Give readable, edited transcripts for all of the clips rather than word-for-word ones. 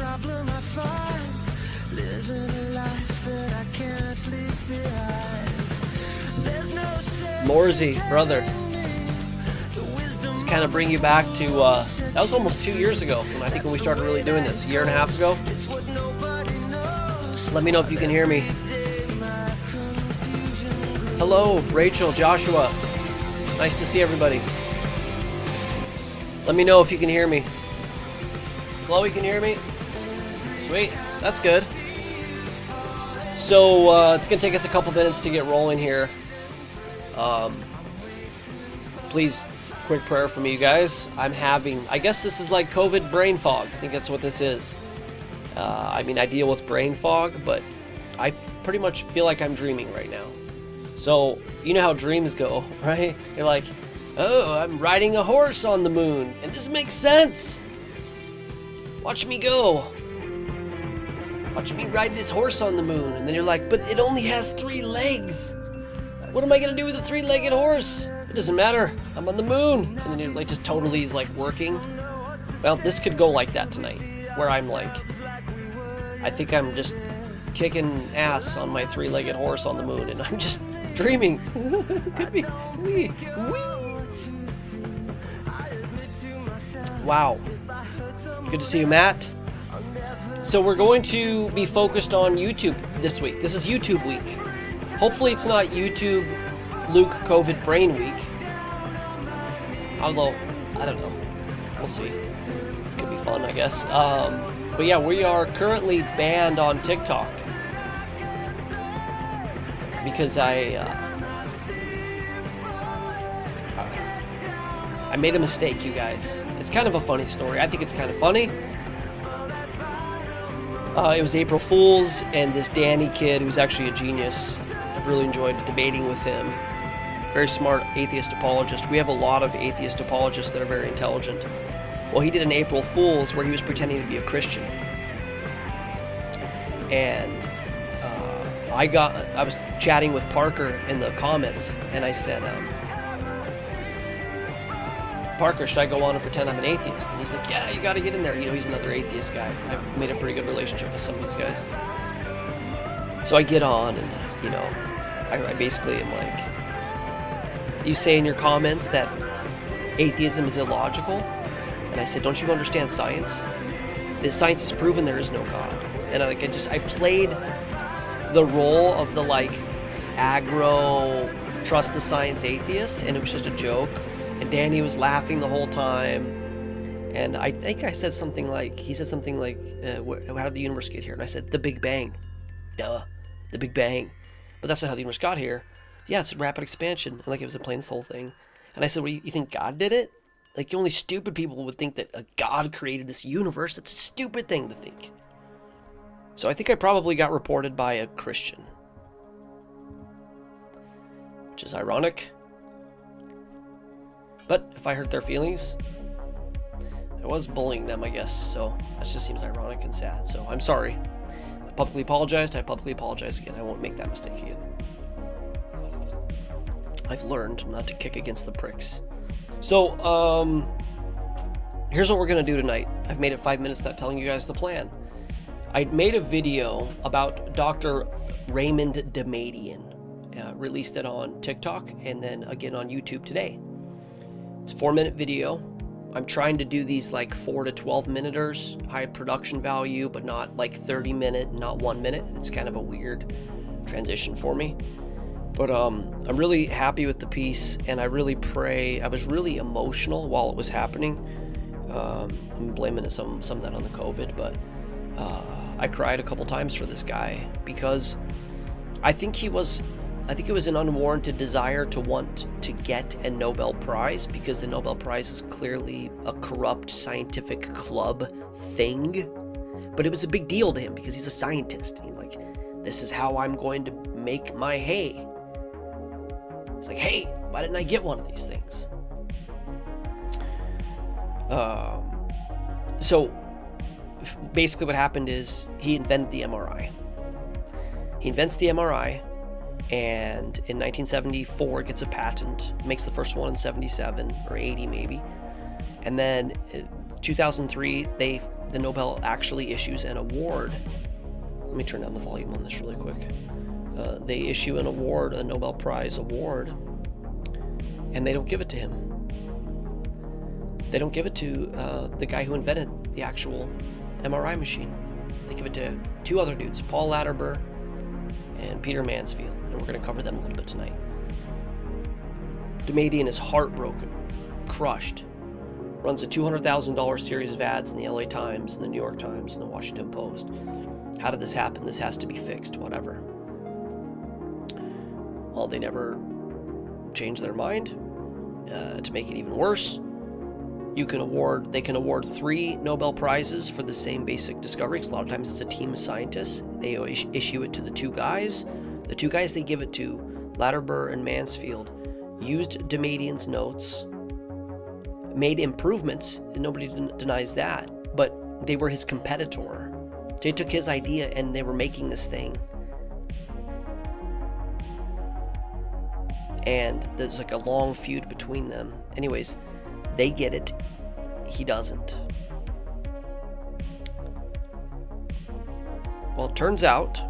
problem I find, living a life that I can't leave behind. There's no sense Morsey, brother. Just kind of bring you back to, that was almost 2 years ago, when I think when we started really doing this, a year and a half ago. Let me know if you can hear me. Hello, Rachel, Joshua. Nice to see everybody. Let me know if you can hear me. Chloe, can you hear me? Sweet, that's good. So it's gonna take us a couple minutes to get rolling here. Please, quick prayer for me, you guys. I'm having, I guess this is like COVID brain fog. I think that's what this is. I mean, I deal with brain fog, but I pretty much feel like I'm dreaming right now. So, you know how dreams go, right? You're like, oh, I'm riding a horse on the moon, and this makes sense. Watch me go. Watch me ride this horse on the moon. And then you're like, but it only has 3 legs. What am I going to do with a 3-legged horse? It doesn't matter. I'm on the moon. And then you're like, just totally is like working. Well, this could go like that tonight, where I'm like, I think I'm just kicking ass on my 3-legged horse on the moon, and I'm just dreaming. Could be. Wee. Wow. Good to see you, Matt. So we're going to be focused on YouTube this week. This is YouTube week. Hopefully it's not YouTube Luke COVID Brain Week. Although, I don't know. We'll see. It could be fun, I guess. But yeah, we are currently banned on TikTok. Because I made a mistake, you guys. It's kind of a funny story. I think it's kind of funny. It was April Fool's, and this Danny kid, who's actually a genius, I've really enjoyed debating with him. Very smart atheist apologist. We have a lot of atheist apologists that are very intelligent. Well, he did an April Fool's where he was pretending to be a Christian. And I was chatting with Parker in the comments, and I said, Parker, should I go on and pretend I'm an atheist? And he's like, yeah, you gotta get in there. You know, he's another atheist guy. I've made a pretty good relationship with some of these guys. So I get on, and, you know, I basically am like, you say in your comments that atheism is illogical? And I said, don't you understand science? The science has proven there is no God. And I played the role of the, like, aggro, trust the science atheist, and it was just a joke. And Danny was laughing the whole time. And I think I said something like, he said something like, how did the universe get here? And I said, the Big Bang. Duh, the Big Bang. But that's not how the universe got here. Yeah, it's rapid expansion. And like, it was playing this whole thing. And I said, well, you think God did it? Like, only stupid people would think that a God created this universe. That's a stupid thing to think. So I think I probably got reported by a Christian. Which is ironic. But if I hurt their feelings, I was bullying them, I guess. So that just seems ironic and sad. So I'm sorry. I publicly apologized. I publicly apologize again. I won't make that mistake again. I've learned not to kick against the pricks. So, here's what we're going to do tonight. I've made it 5 minutes without telling you guys the plan. I made a video about Dr. Raymond Damadian. Released it on TikTok and then again on YouTube today. It's a 4-minute video. I'm trying to do these like 4 to 12 minuters, high production value, but not like 30-minute, not 1 minute. It's kind of a weird transition for me. But I'm really happy with the piece, and I really pray. I was really emotional while it was happening. I'm blaming some of that on the COVID, but I cried a couple times for this guy because I think it was an unwarranted desire to want to get a Nobel Prize, because the Nobel Prize is clearly a corrupt scientific club thing. But it was a big deal to him because he's a scientist. And he's like, this is how I'm going to make my hay. It's like, hey, why didn't I get one of these things? So basically what happened is he invented the MRI. He invents the MRI, and in 1974 gets a patent, makes the first one in 77 or 80 maybe, and then 2003, the Nobel actually issues an award. Let me turn down the volume on this really quick. They issue an award, a Nobel Prize award, and they don't give it to him. They don't give it to the guy who invented the actual MRI machine. They give it to two other dudes, Paul Latterber and Peter Mansfield, and we're going to cover them a little bit tonight. Damadian is heartbroken, crushed, runs a $200,000 series of ads in the LA Times, and the New York Times, and the Washington Post. How did this happen? This has to be fixed, whatever. Well, they never change their mind to make it even worse. They can award 3 Nobel Prizes for the same basic discovery, because a lot of times it's a team of scientists. They issue it to the two guys. The two guys they give it to, Latterber and Mansfield, used Damadian's notes, made improvements, and nobody denies that, but they were his competitor. They took his idea and they were making this thing. And there's like a long feud between them. Anyways, they get it. He doesn't. Well, it turns out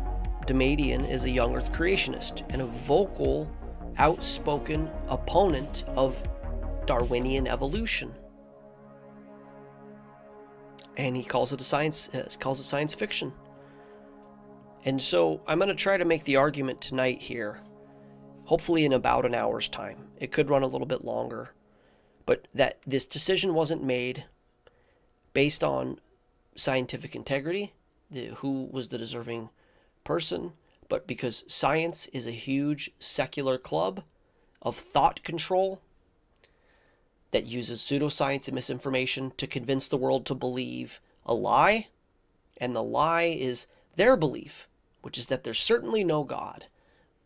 Damadian is a young Earth creationist and a vocal, outspoken opponent of Darwinian evolution. And he calls it science fiction. And so I'm going to try to make the argument tonight here, hopefully in about an hour's time. It could run a little bit longer, but that this decision wasn't made based on scientific integrity, who was the deserving person, but because science is a huge secular club of thought control that uses pseudoscience and misinformation to convince the world to believe a lie, and the lie is their belief, which is that there's certainly no God.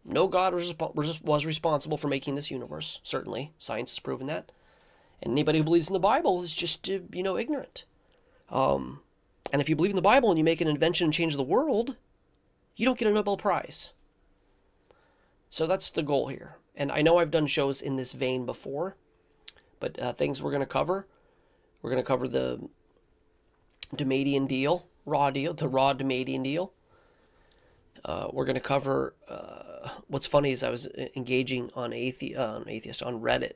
No God was responsible for making this universe, certainly. Science has proven that. And anybody who believes in the Bible is just, ignorant. And if you believe in the Bible and you make an invention and change the world, you don't get a Nobel Prize. So that's the goal here. And I know I've done shows in this vein before, but things we're going to cover. We're going to cover the Damadian deal, the raw Damadian deal. We're going to cover, what's funny is I was engaging on Reddit,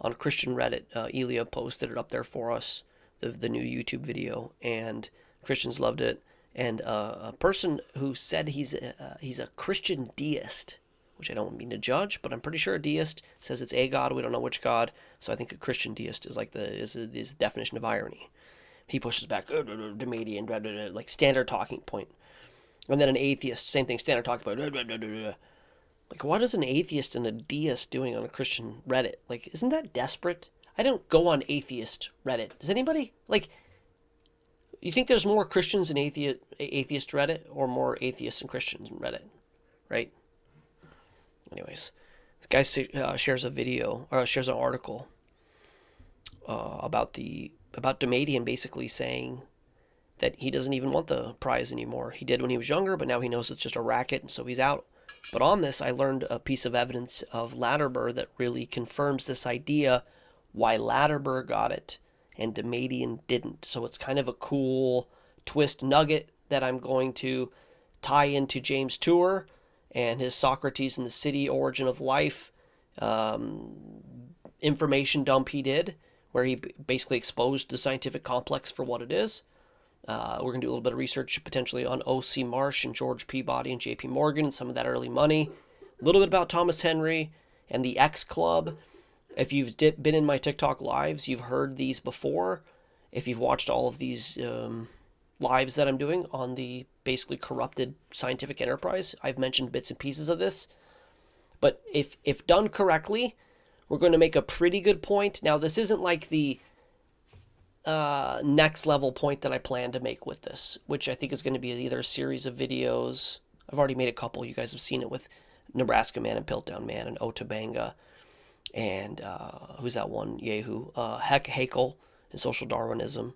on Christian Reddit. Elia posted it up there for us, the new YouTube video, and Christians loved it. And a person who said he's a Christian deist, which I don't mean to judge, but I'm pretty sure a deist says it's a God, we don't know which God, so I think a Christian deist is like the definition of irony. He pushes back, Damadian, like standard talking point. And then an atheist, same thing, standard talking point. Like, what is an atheist and a deist doing on a Christian Reddit? Like, isn't that desperate? I don't go on atheist Reddit. Does anybody? Like, you think there's more Christians in atheist Reddit or more atheists and Christians in Reddit, right? Anyways, the guy shares a video, or shares an article about Damadian basically saying that he doesn't even want the prize anymore. He did when he was younger, but now he knows it's just a racket, and so he's out. But on this, I learned a piece of evidence of Latterber that really confirms this idea, why Latterber got it and Damadian didn't. So it's kind of a cool twist nugget that I'm going to tie into James Tour and his Socrates in the City, Origin of Life information dump he did, where he basically exposed the scientific complex for what it is. We're going to do a little bit of research potentially on O.C. Marsh and George Peabody and J.P. Morgan and some of that early money. A little bit about Thomas Henry and the X Club. If you've been in my TikTok lives, you've heard these before. If you've watched all of these lives that I'm doing on the basically corrupted scientific enterprise, I've mentioned bits and pieces of this. But if done correctly, we're going to make a pretty good point. Now, this isn't like the next level point that I plan to make with this, which I think is going to be either a series of videos. I've already made a couple. You guys have seen it with Nebraska Man and Piltdown Man and Otabanga and who's that one Yahoo? Haeckel and Social Darwinism.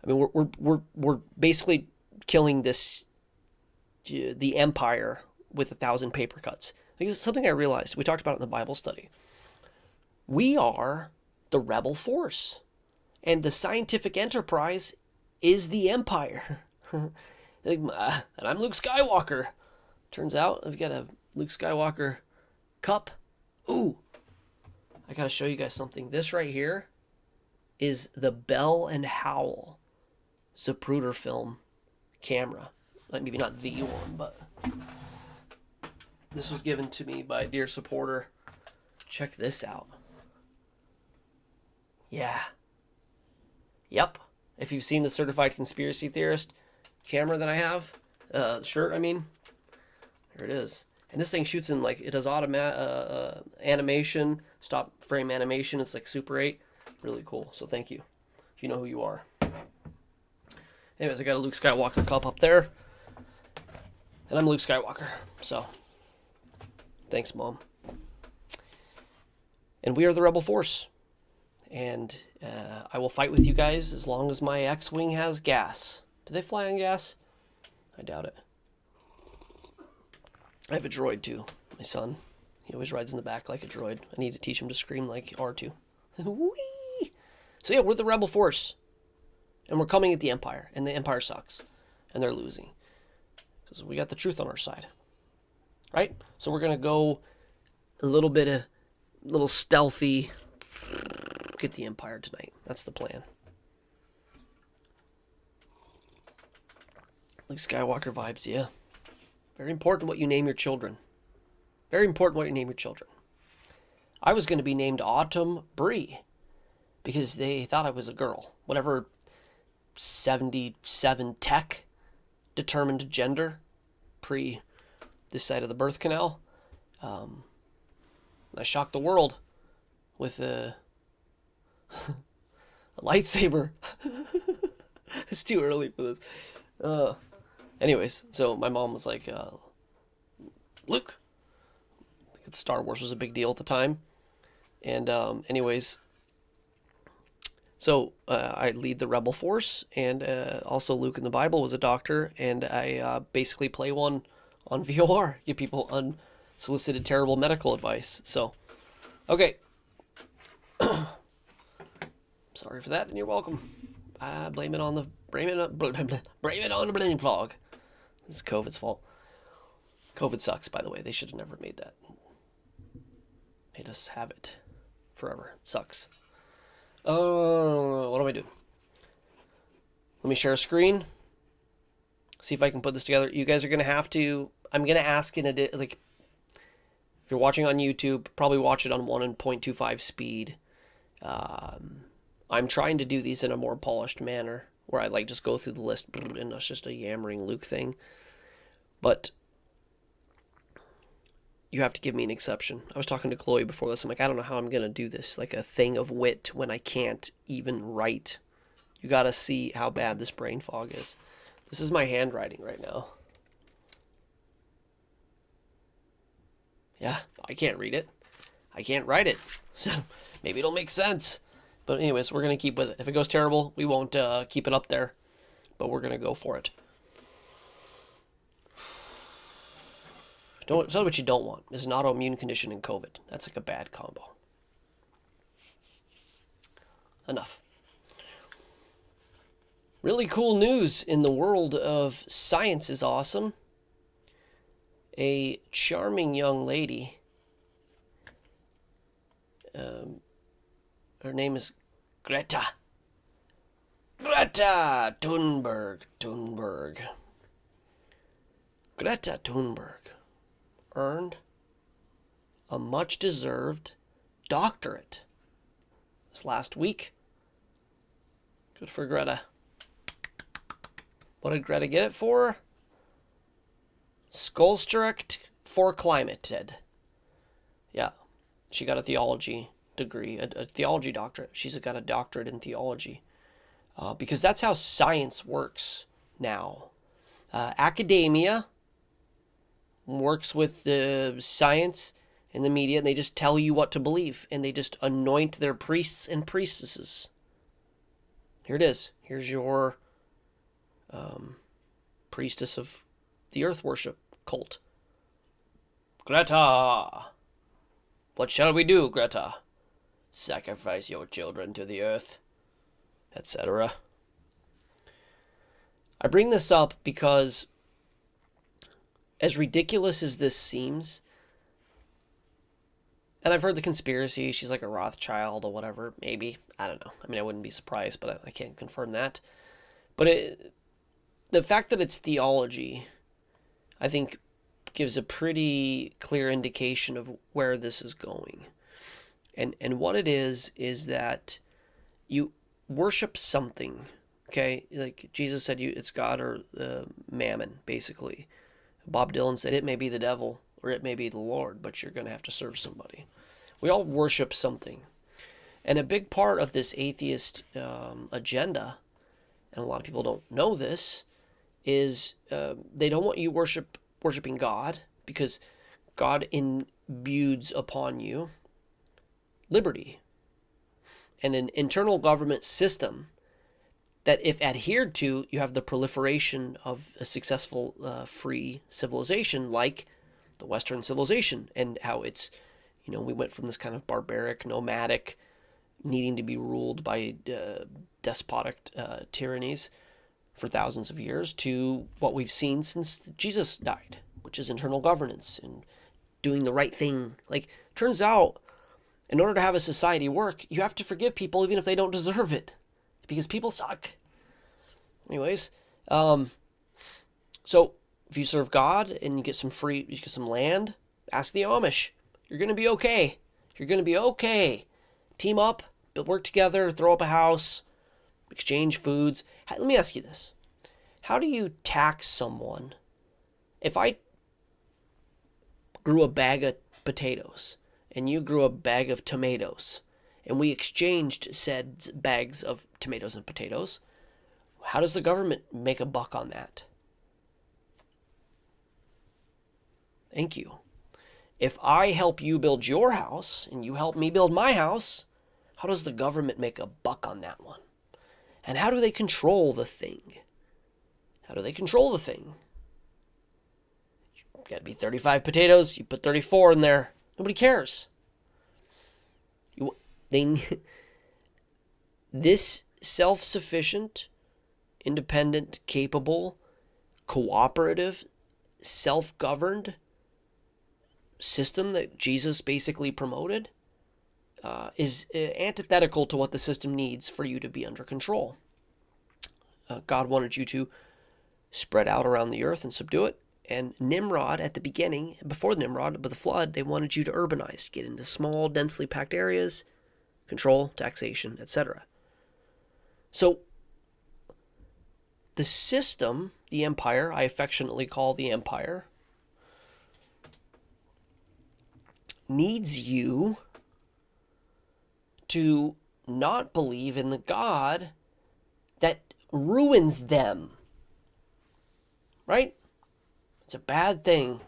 I mean, we're basically killing the empire with 1,000 paper cuts. Like, it's something I realized. We talked about it in the Bible study. We are the rebel force. And the scientific enterprise is the Empire. And I'm Luke Skywalker. Turns out I've got a Luke Skywalker cup. Ooh, I gotta show you guys something. This right here is the Bell and Howell Zapruder film camera. Like, maybe not the one, but this was given to me by a dear supporter. Check this out. Yeah. Yep. If you've seen the Certified Conspiracy Theorist camera that I have, shirt, I mean, there it is. And this thing shoots in, like, it does animation, stop frame animation. It's like Super 8. Really cool. So thank you. You know who you are. Anyways, I got a Luke Skywalker cup up there. And I'm Luke Skywalker. So, thanks, Mom. And we are the Rebel Force. And I will fight with you guys as long as my X-Wing has gas. Do they fly on gas? I doubt it. I have a droid, too. My son. He always rides in the back like a droid. I need to teach him to scream like R2. Whee! So, yeah, we're the Rebel Force. And we're coming at the Empire. And the Empire sucks. And they're losing. Because we got the truth on our side. Right? So we're going to go a little stealthy. Get the Empire tonight. That's the plan. Luke Skywalker vibes, yeah. Very important what you name your children. Very important what you name your children. I was going to be named Autumn Bree because they thought I was a girl. Whatever 77 tech determined gender pre this side of the birth canal. I shocked the world with a lightsaber. It's too early for this. Anyways, so my mom was like, Luke. Star Wars was a big deal at the time. And anyways, so I lead the Rebel Force, and also Luke in the Bible was a doctor, and I basically play one on VOR, give people unsolicited terrible medical advice. So, okay. Sorry for that, and you're welcome. Blame it on the blame fog. It's COVID's fault. COVID sucks, by the way. They should have never made that. Made us have it forever. It sucks. What do I do? Let me share a screen. See if I can put this together. You guys are gonna have to. I'm gonna ask in a like. If you're watching on YouTube, probably watch it on 1.25 speed. I'm trying to do these in a more polished manner, where I like just go through the list, and that's just a yammering Luke thing. But you have to give me an exception. I was talking to Chloe before this. I'm like, I don't know how I'm going to do this, like a thing of wit when I can't even write. You got to see how bad this brain fog is. This is my handwriting right now. Yeah, I can't read it. I can't write it. So maybe it'll make sense. But anyways, we're going to keep with it. If it goes terrible, we won't keep it up there. But we're going to go for it. It's not what you don't want. It's an autoimmune condition in COVID. That's like a bad combo. Enough. Really cool news in the world of science is awesome. A charming young lady. Her name is Greta. Greta Thunberg. Greta Thunberg earned a much-deserved doctorate this last week. Good for Greta. What did Greta get it for? Skålstyrkt for climate. Yeah, she got a theology degree, a theology doctorate. She's got a doctorate in theology. Because that's how science works now. Academia works with the science and the media, and they just tell you what to believe, and they just anoint their priests and priestesses. Here it is. Here's your priestess of the earth worship cult. Greta! What shall we do, Greta? Sacrifice your children to the earth? etc. I bring this up because, as ridiculous as this seems, and I've heard the conspiracy, she's like a Rothschild or whatever, maybe. I don't know. I mean, I wouldn't be surprised, but I can't confirm that. But the fact that it's theology, I think, gives a pretty clear indication of where this is going. And what it is that you worship something, okay? Like Jesus said, it's God or mammon, basically. Bob Dylan said, it may be the devil or it may be the Lord, but you're going to have to serve somebody. We all worship something. And a big part of this atheist agenda, and a lot of people don't know this, is they don't want you worshiping God, because God imbues upon you liberty and an internal government system that, if adhered to, you have the proliferation of a successful free civilization like the Western civilization, and how it's, we went from this kind of barbaric, nomadic, needing to be ruled by despotic tyrannies for thousands of years to what we've seen since Jesus died, which is internal governance and doing the right thing. Like, turns out, in order to have a society work, you have to forgive people even if they don't deserve it, because people suck. Anyways, so if you serve God and you get some land, ask the Amish. You're going to be okay. You're going to be okay. Team up, work together, throw up a house, exchange foods. Let me ask you this. How do you tax someone? If I grew a bag of potatoes and you grew a bag of tomatoes and we exchanged said bags of tomatoes and potatoes, how does the government make a buck on that? Thank you. If I help you build your house and you help me build my house, how does the government make a buck on that one? And how do they control the thing? How do they control the thing? You got to be 35 potatoes. You put 34 in there. Nobody cares. This self-sufficient, independent, capable, cooperative, self-governed system that Jesus basically promoted is antithetical to what the system needs for you to be under control. God wanted you to spread out around the earth and subdue it. And Nimrod, at the beginning, before Nimrod, but the flood, they wanted you to urbanize, get into small, densely packed areas, control, taxation, etc. So the system, the empire, I affectionately call the empire, needs you to not believe in the God that ruins them. Right? It's a bad thing.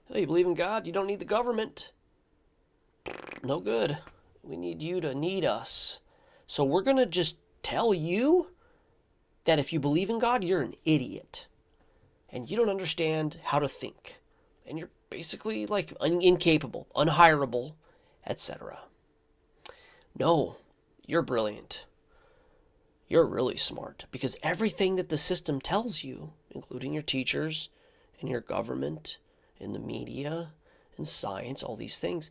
Oh, you believe in God? You don't need the government. No good. We need you to need us. So we're going to just tell you that if you believe in God, you're an idiot. And you don't understand how to think. And you're basically like incapable, unhireable, etc. No, you're brilliant. You're really smart, because everything that the system tells you, including your teachers and your government and the media and science, all these things,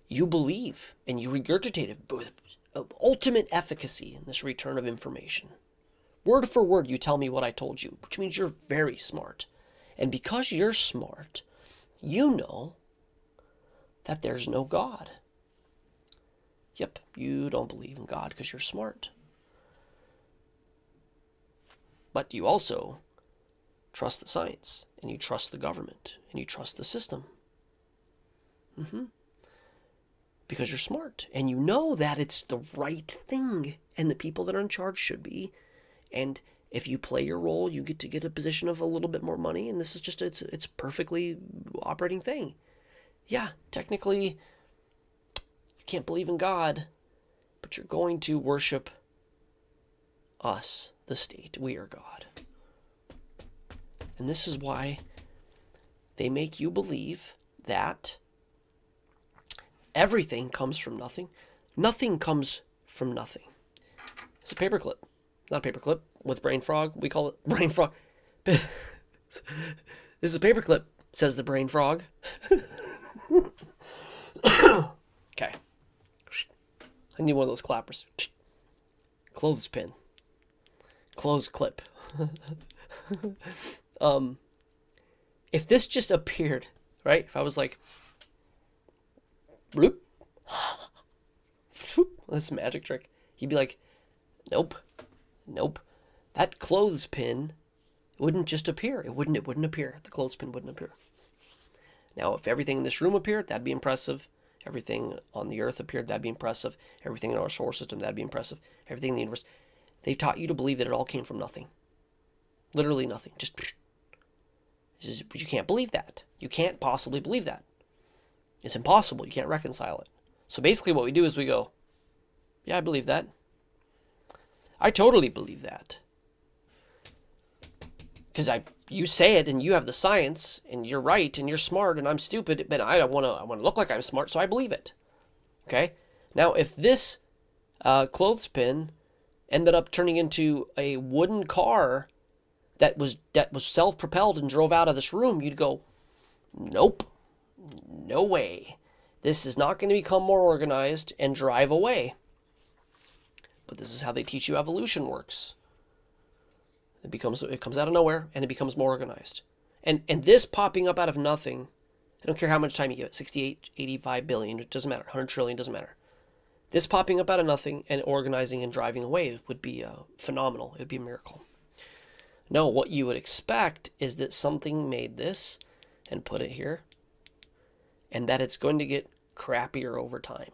you believe and you regurgitate it with ultimate efficacy in this return of information. Word for word, you tell me what I told you, which means you're very smart. And because you're smart, you know that there's no God. Yep, you don't believe in God because you're smart. But you also trust the science, and you trust the government, and you trust the system. Because you're smart, and you know that it's the right thing, and the people that are in charge should be. And if you play your role, you get a position of a little bit more money, and this is just, it's perfectly operating thing. Yeah, technically, you can't believe in God, but you're going to worship us, the state. We are God. And this is why they make you believe that everything comes from nothing. Nothing comes from nothing. It's a paperclip. not paperclip, with brain frog. We call it brain frog. This is a paperclip, says the brain frog. Okay. I need one of those clappers. Clothespin. Clothes clip. If this just appeared, right? If I was like, bloop, that's a magic trick. He'd be like, nope. That clothespin wouldn't just appear. It wouldn't appear. The clothespin wouldn't appear. Now, if everything in this room appeared, that'd be impressive. Everything on the earth appeared, that'd be impressive. Everything in our solar system, that'd be impressive. Everything in the universe. They've taught you to believe that it all came from nothing. Literally nothing. But you can't believe that. You can't possibly believe that. It's impossible. You can't reconcile it. So basically what we do is we go, yeah, I believe that. I totally believe that. Because you say it and you have the science and you're right and you're smart and I'm stupid, but I want to look like I'm smart, so I believe it. Okay? Now, if this clothespin ended up turning into a wooden car that was self-propelled and drove out of this room, you'd go, nope, no way. This is not going to become more organized and drive away. But this is how they teach you evolution works. It comes out of nowhere and it becomes more organized. And this popping up out of nothing, I don't care how much time you give it, 68, 85 billion, it doesn't matter, 100 trillion, doesn't matter. This popping up out of nothing and organizing and driving away would be phenomenal. It would be a miracle. No, what you would expect is that something made this and put it here, and that it's going to get crappier over time.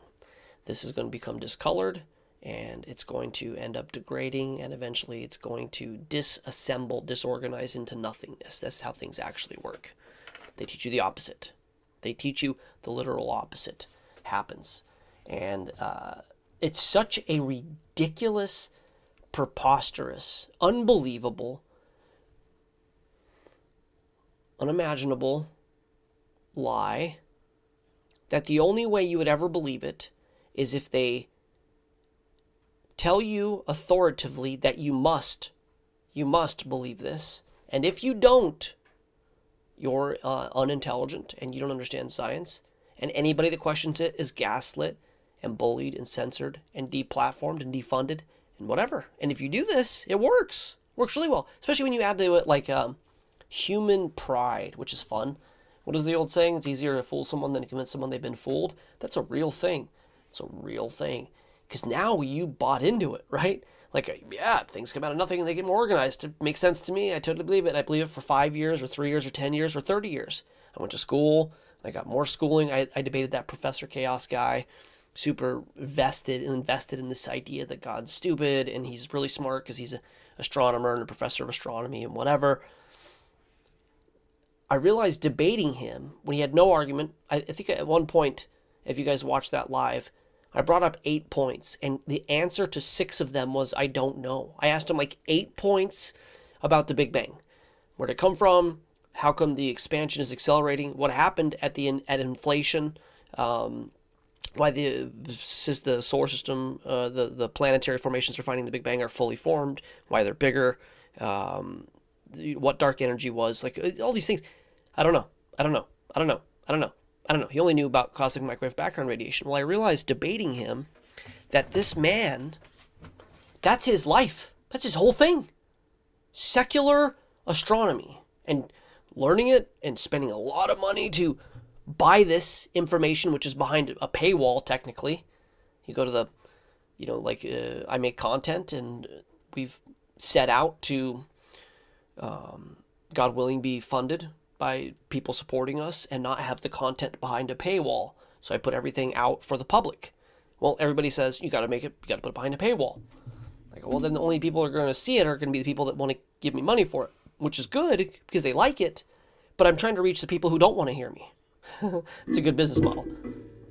This is going to become discolored, and it's going to end up degrading, and eventually it's going to disassemble, disorganize into nothingness. That's how things actually work. They teach you the opposite. They teach you the literal opposite happens. And it's such a ridiculous, preposterous, unbelievable, unimaginable lie that the only way you would ever believe it is if they tell you authoritatively that you must believe this. And if you don't, you're unintelligent and you don't understand science. And anybody that questions it is gaslit and bullied and censored and deplatformed and defunded and whatever. And if you do this, it works. It works really well. Especially when you add to it like human pride, which is fun. What is the old saying? It's easier to fool someone than to convince someone they've been fooled. That's a real thing. It's a real thing. Because now you bought into it, right? Like, yeah, things come out of nothing and they get more organized. It makes sense to me. I totally believe it. I believe it for 5 years or 3 years or 10 years or 30 years. I went to school. I got more schooling. I debated that Professor Chaos guy. Super invested in this idea that God's stupid and he's really smart because he's an astronomer and a professor of astronomy and whatever. I realized debating him when he had no argument. I think at one point, if you guys watched that live, I brought up 8 points, and the answer to 6 of them was, I don't know. I asked him like 8 points about the Big Bang. Where'd it come from? How come the expansion is accelerating? What happened at inflation? Why the solar system, the planetary formations for finding the Big Bang are fully formed? Why they're bigger? What dark energy was? Like all these things. I don't know. He only knew about cosmic microwave background radiation. Well, I realized debating him that this man, that's his life. That's his whole thing. Secular astronomy. And learning it and spending a lot of money to buy this information, which is behind a paywall, technically. You go to the, I make content and we've set out to, God willing, be funded by people supporting us and not have the content behind a paywall. So I put everything out for the public. Well, everybody says, you got to put it behind a paywall. I go, well, then the only people who are going to see it are going to be the people that want to give me money for it, which is good because they like it. But I'm trying to reach the people who don't want to hear me. It's a good business model.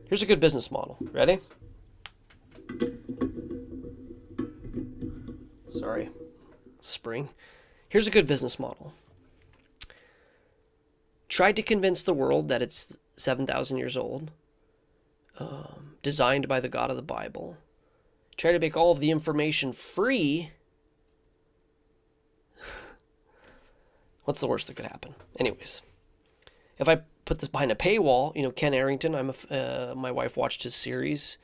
Here's a good business model. Ready? Sorry. Spring. Here's a good business model. Tried to convince the world that it's 7,000 years old, designed by the God of the Bible. Try to make all of the information free What's the worst that could happen? Anyways, if I put this behind a paywall, Ken Arrington, my wife watched his series.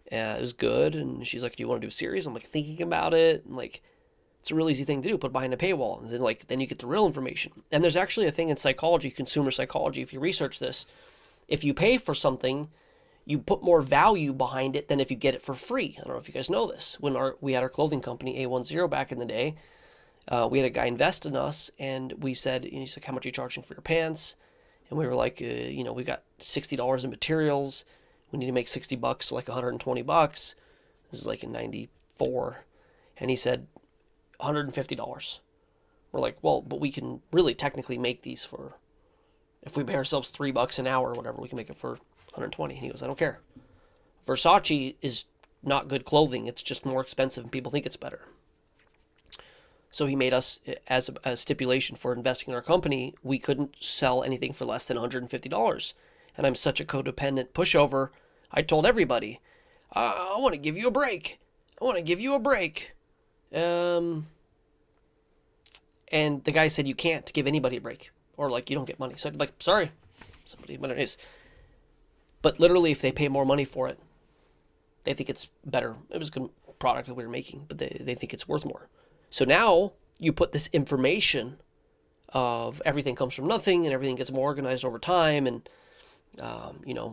It was good, and she's like, "Do you want to do a series?" I'm like, thinking about it, and like, it's a real easy thing to do, put behind a paywall, and then you get the real information. And there's actually a thing in psychology, consumer psychology, if you research this, if you pay for something, you put more value behind it than if you get it for free. I don't know if you guys know this. When we had our clothing company, A10, back in the day, we had a guy invest in us, and he's like, "How much are you charging for your pants?" And we were like, we got $60 in materials. We need to make $60, so like $120. This is like in 94. And he said, $150. We're like, well, but we can really technically make these for, if we pay ourselves $3 an hour or whatever, we can make it for 120. And he goes, I don't care. Versace is not good clothing. It's just more expensive and people think it's better. So he made us, as a stipulation for investing in our company, we couldn't sell anything for less than $150. And I'm such a codependent pushover, I told everybody, I want to give you a break. I want to give you a break. And the guy said, you can't give anybody a break. Or like, you don't get money. So I'd be like, sorry. Somebody, what it is. But literally, if they pay more money for it, they think it's better. It was a good product that we were making, but they think it's worth more. So now you put this information of everything comes from nothing and everything gets more organized over time. And,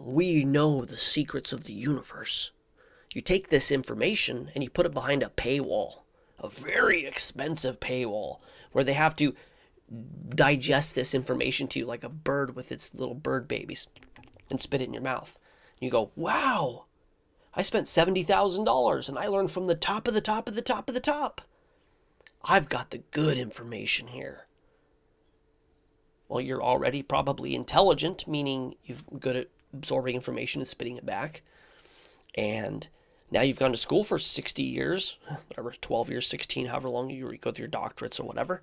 we know the secrets of the universe. You take this information and you put it behind a paywall, a very expensive paywall, where they have to digest this information to you like a bird with its little bird babies and spit it in your mouth. You go, wow, I spent $70,000 and I learned from the top of the top of the top of the top. I've got the good information here. Well, you're already probably intelligent, meaning you're good at absorbing information and spitting it back. And now you've gone to school for 60 years, whatever, 12 years, 16, however long you go through your doctorates or whatever.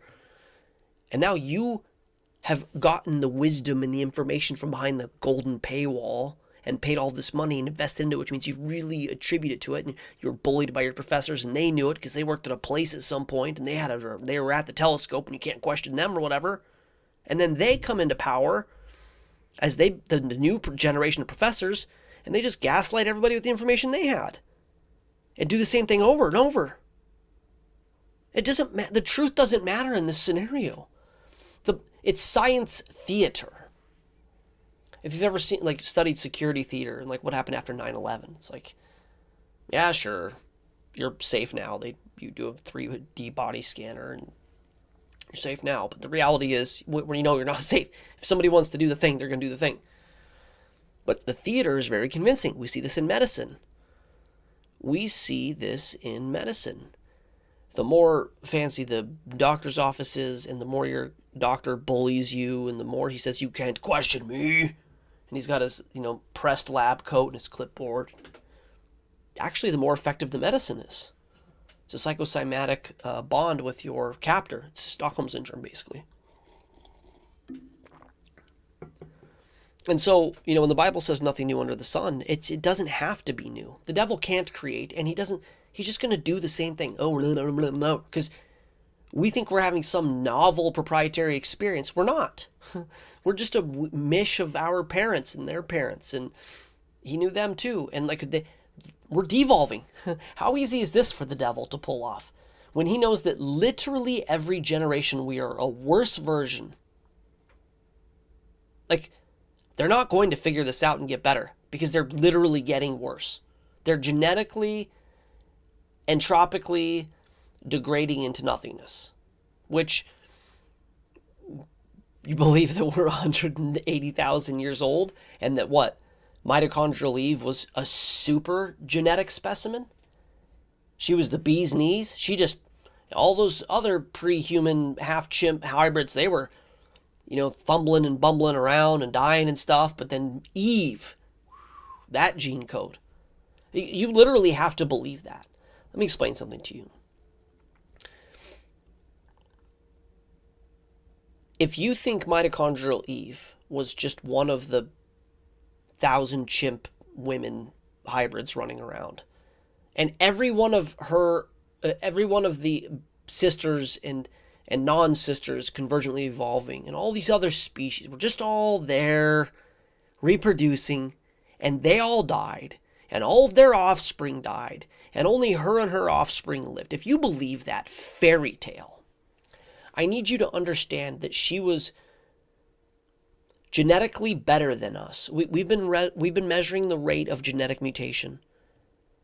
And now you have gotten the wisdom and the information from behind the golden paywall and paid all this money and invested into it, which means you've really attributed to it. And you were bullied by your professors and they knew it because they worked at a place at some point and they were at the telescope and you can't question them or whatever. And then they come into power as the new generation of professors, and they just gaslight everybody with the information they had and do the same thing over and over. It doesn't the truth doesn't matter in this scenario. It's science theater. If you've ever studied security theater and what happened after 9/11, it's like, yeah, sure, you're safe now. You do a 3D body scanner and you're safe now. But the reality is, when you're not safe, if somebody wants to do the thing, they're going to do the thing. But the theater is very convincing. We see this in medicine. The more fancy the doctor's office is, and the more your doctor bullies you, and the more he says, you can't question me, and he's got his, pressed lab coat and his clipboard, actually the more effective the medicine is. It's a psychosomatic bond with your captor. It's Stockholm Syndrome, basically. And so, when the Bible says nothing new under the sun, it doesn't have to be new. The devil can't create, and he's just going to do the same thing. Oh, no, because we think we're having some novel proprietary experience. We're not. We're just a mish of our parents and their parents, and he knew them too. And we're devolving. How easy is this for the devil to pull off? When he knows that literally every generation we are a worse version. They're not going to figure this out and get better because they're literally getting worse. They're genetically, entropically degrading into nothingness, which you believe that we're 180,000 years old and that mitochondrial Eve was a super genetic specimen? She was the bee's knees. All those other pre-human half-chimp hybrids, they were fumbling and bumbling around and dying and stuff. But then Eve, that gene code, you literally have to believe that. Let me explain something to you. If you think mitochondrial Eve was just one of the 1,000 chimp women hybrids running around, and every one of the sisters and and non-sisters convergently evolving, and all these other species were just all there reproducing, and they all died, and all of their offspring died, and only her and her offspring lived. If you believe that fairy tale, I need you to understand that she was genetically better than us. We've been measuring the rate of genetic mutation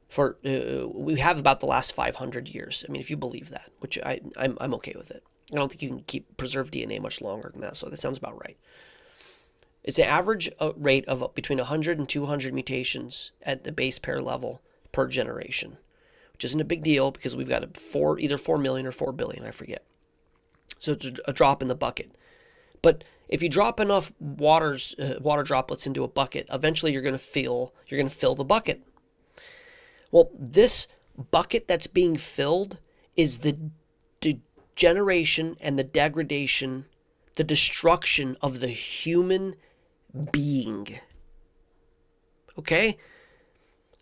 for we have about the last 500 years. I mean, if you believe that, which I'm okay with it. I don't think you can keep preserved DNA much longer than that, so that sounds about right. It's an average rate of between 100 and 200 mutations at the base pair level per generation, which isn't a big deal because we've got either 4 million or 4 billion, I forget. So it's a drop in the bucket. But if you drop enough water droplets into a bucket, eventually you're going to fill the bucket. Well, this bucket that's being filled is the degeneration and the degradation, the destruction of the human being. Okay?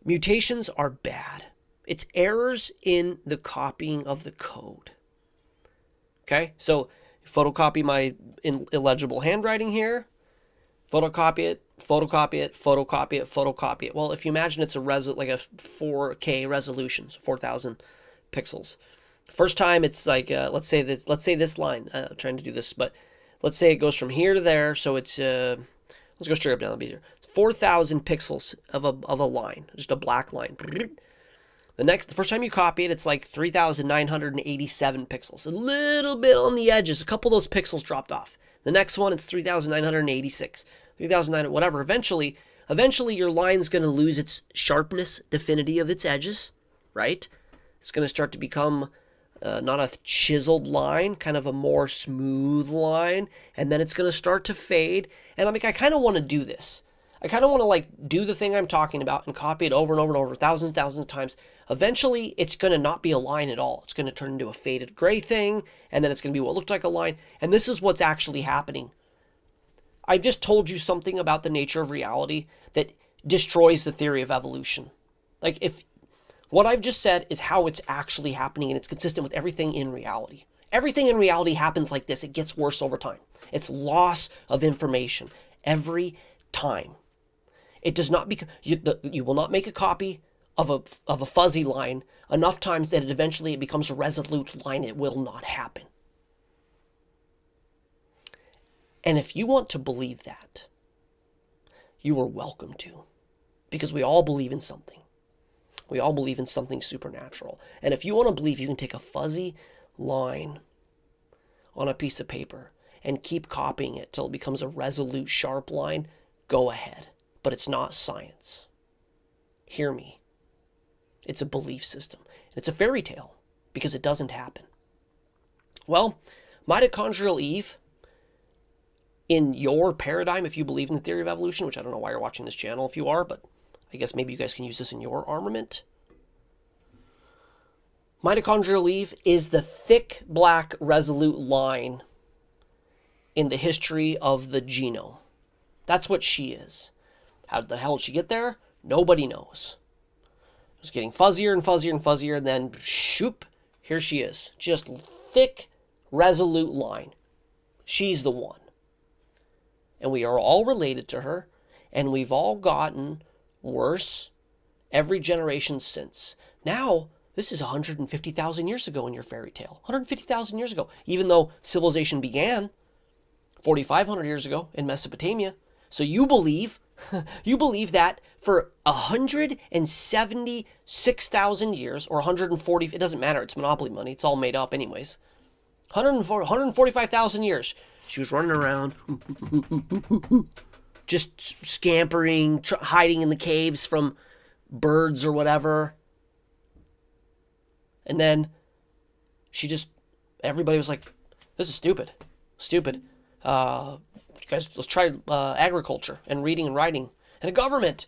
Mutations are bad. It's errors in the copying of the code. Okay? So photocopy my illegible handwriting here, photocopy it, photocopy it, photocopy it, photocopy it. Well, if you imagine it's like a 4K resolution, so 4,000 pixels. First time it's like let's say this line. I'm trying to do this, but let's say it goes from here to there. So it's let's go straight up down. That'll be easier. 4,000 pixels of a line, just a black line. The first time you copy it, it's like 3,987 pixels. A little bit on the edges. A couple of those pixels dropped off. The next one, it's 3,986. 3,900, whatever. Eventually your line's going to lose its sharpness, definity of its edges, right? It's going to start to become not a chiseled line, kind of a more smooth line. And then it's going to start to fade. And I kind of want to do this. I kind of want to like do the thing I'm talking about and copy it over and over and over, thousands of times. Eventually, it's going to not be a line at all. It's going to turn into a faded gray thing, and then it's going to be what looked like a line. And this is what's actually happening. I've just told you something about the nature of reality that destroys the theory of evolution. Like, if what I've just said is how it's actually happening, and it's consistent with everything in reality. Everything in reality happens like this. It gets worse over time. It's loss of information every time. It does not become, you will not make a copy of a fuzzy line enough times that it becomes a resolute line. It will not happen. And if you want to believe that, you are welcome to, because we all believe in something. We all believe in something supernatural. And if you want to believe you can take a fuzzy line on a piece of paper and keep copying it till it becomes a resolute, sharp line, go ahead. But it's not science. Hear me. It's a belief system. It's a fairy tale because it doesn't happen. Well, mitochondrial Eve, in your paradigm, if you believe in the theory of evolution, which I don't know why you're watching this channel if you are, but I guess maybe you guys can use this in your armament. Mitochondrial Eve is the thick, black, resolute line in the history of the genome. That's what she is. How the hell did she get there? Nobody knows. It was getting fuzzier and fuzzier and fuzzier, and then shoop, here she is. Just thick, resolute line. She's the one. And we are all related to her, and we've all gotten worse every generation since. Now, this is 150,000 years ago in your fairy tale. 150,000 years ago, even though civilization began 4,500 years ago in Mesopotamia. So you believe that for 176,000 years, or 140, it doesn't matter, it's monopoly money, it's all made up anyways. 145,000 years, she was running around, just scampering, hiding in the caves from birds or whatever. And then everybody was like, this is stupid. Guys, let's try agriculture and reading and writing and a government.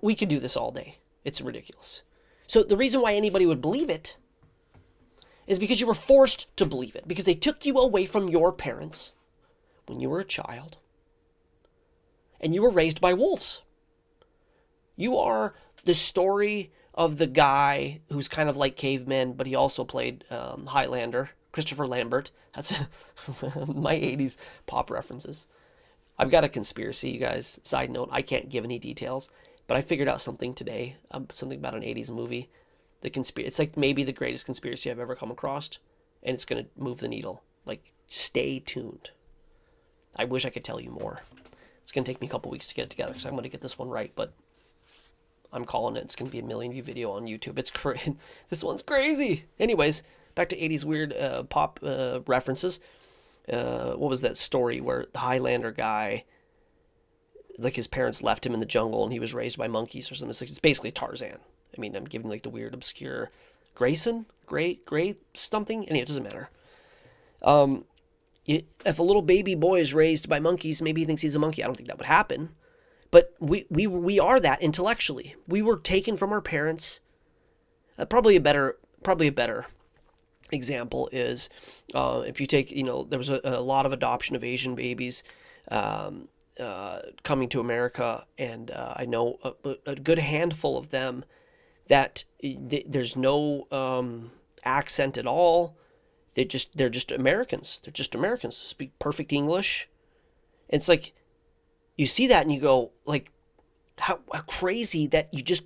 We could do this all day. It's ridiculous. So the reason why anybody would believe it is because you were forced to believe it, because they took you away from your parents when you were a child and you were raised by wolves. You are the story of the guy who's kind of like cavemen, but he also played Highlander, Christopher Lambert. That's my 80s pop references. I've got a conspiracy, you guys. Side note, I can't give any details, but I figured out something today, something about an 80s movie. It's like maybe the greatest conspiracy I've ever come across, and it's going to move the needle. Like, stay tuned. I wish I could tell you more. It's going to take me a couple weeks to get it together because I'm going to get this one right, but I'm calling it. It's going to be a 1 million view video on YouTube. It's this one's crazy. Anyways, back to 80s weird pop references. What was that story where the Highlander guy, like his parents left him in the jungle and he was raised by monkeys or something? It's basically Tarzan. I mean, I'm giving like the weird, obscure Grayson? Gray something? Anyway, it doesn't matter. If a little baby boy is raised by monkeys, maybe he thinks he's a monkey. I don't think that would happen. But we are that intellectually. We were taken from our parents. Probably a better example is if you take, there was a lot of adoption of Asian babies coming to America, and I know a good handful of them that there's no accent at all. They're just Americans. They're just Americans. Speak perfect English. And it's like, you see that and you go, like, how crazy that you just,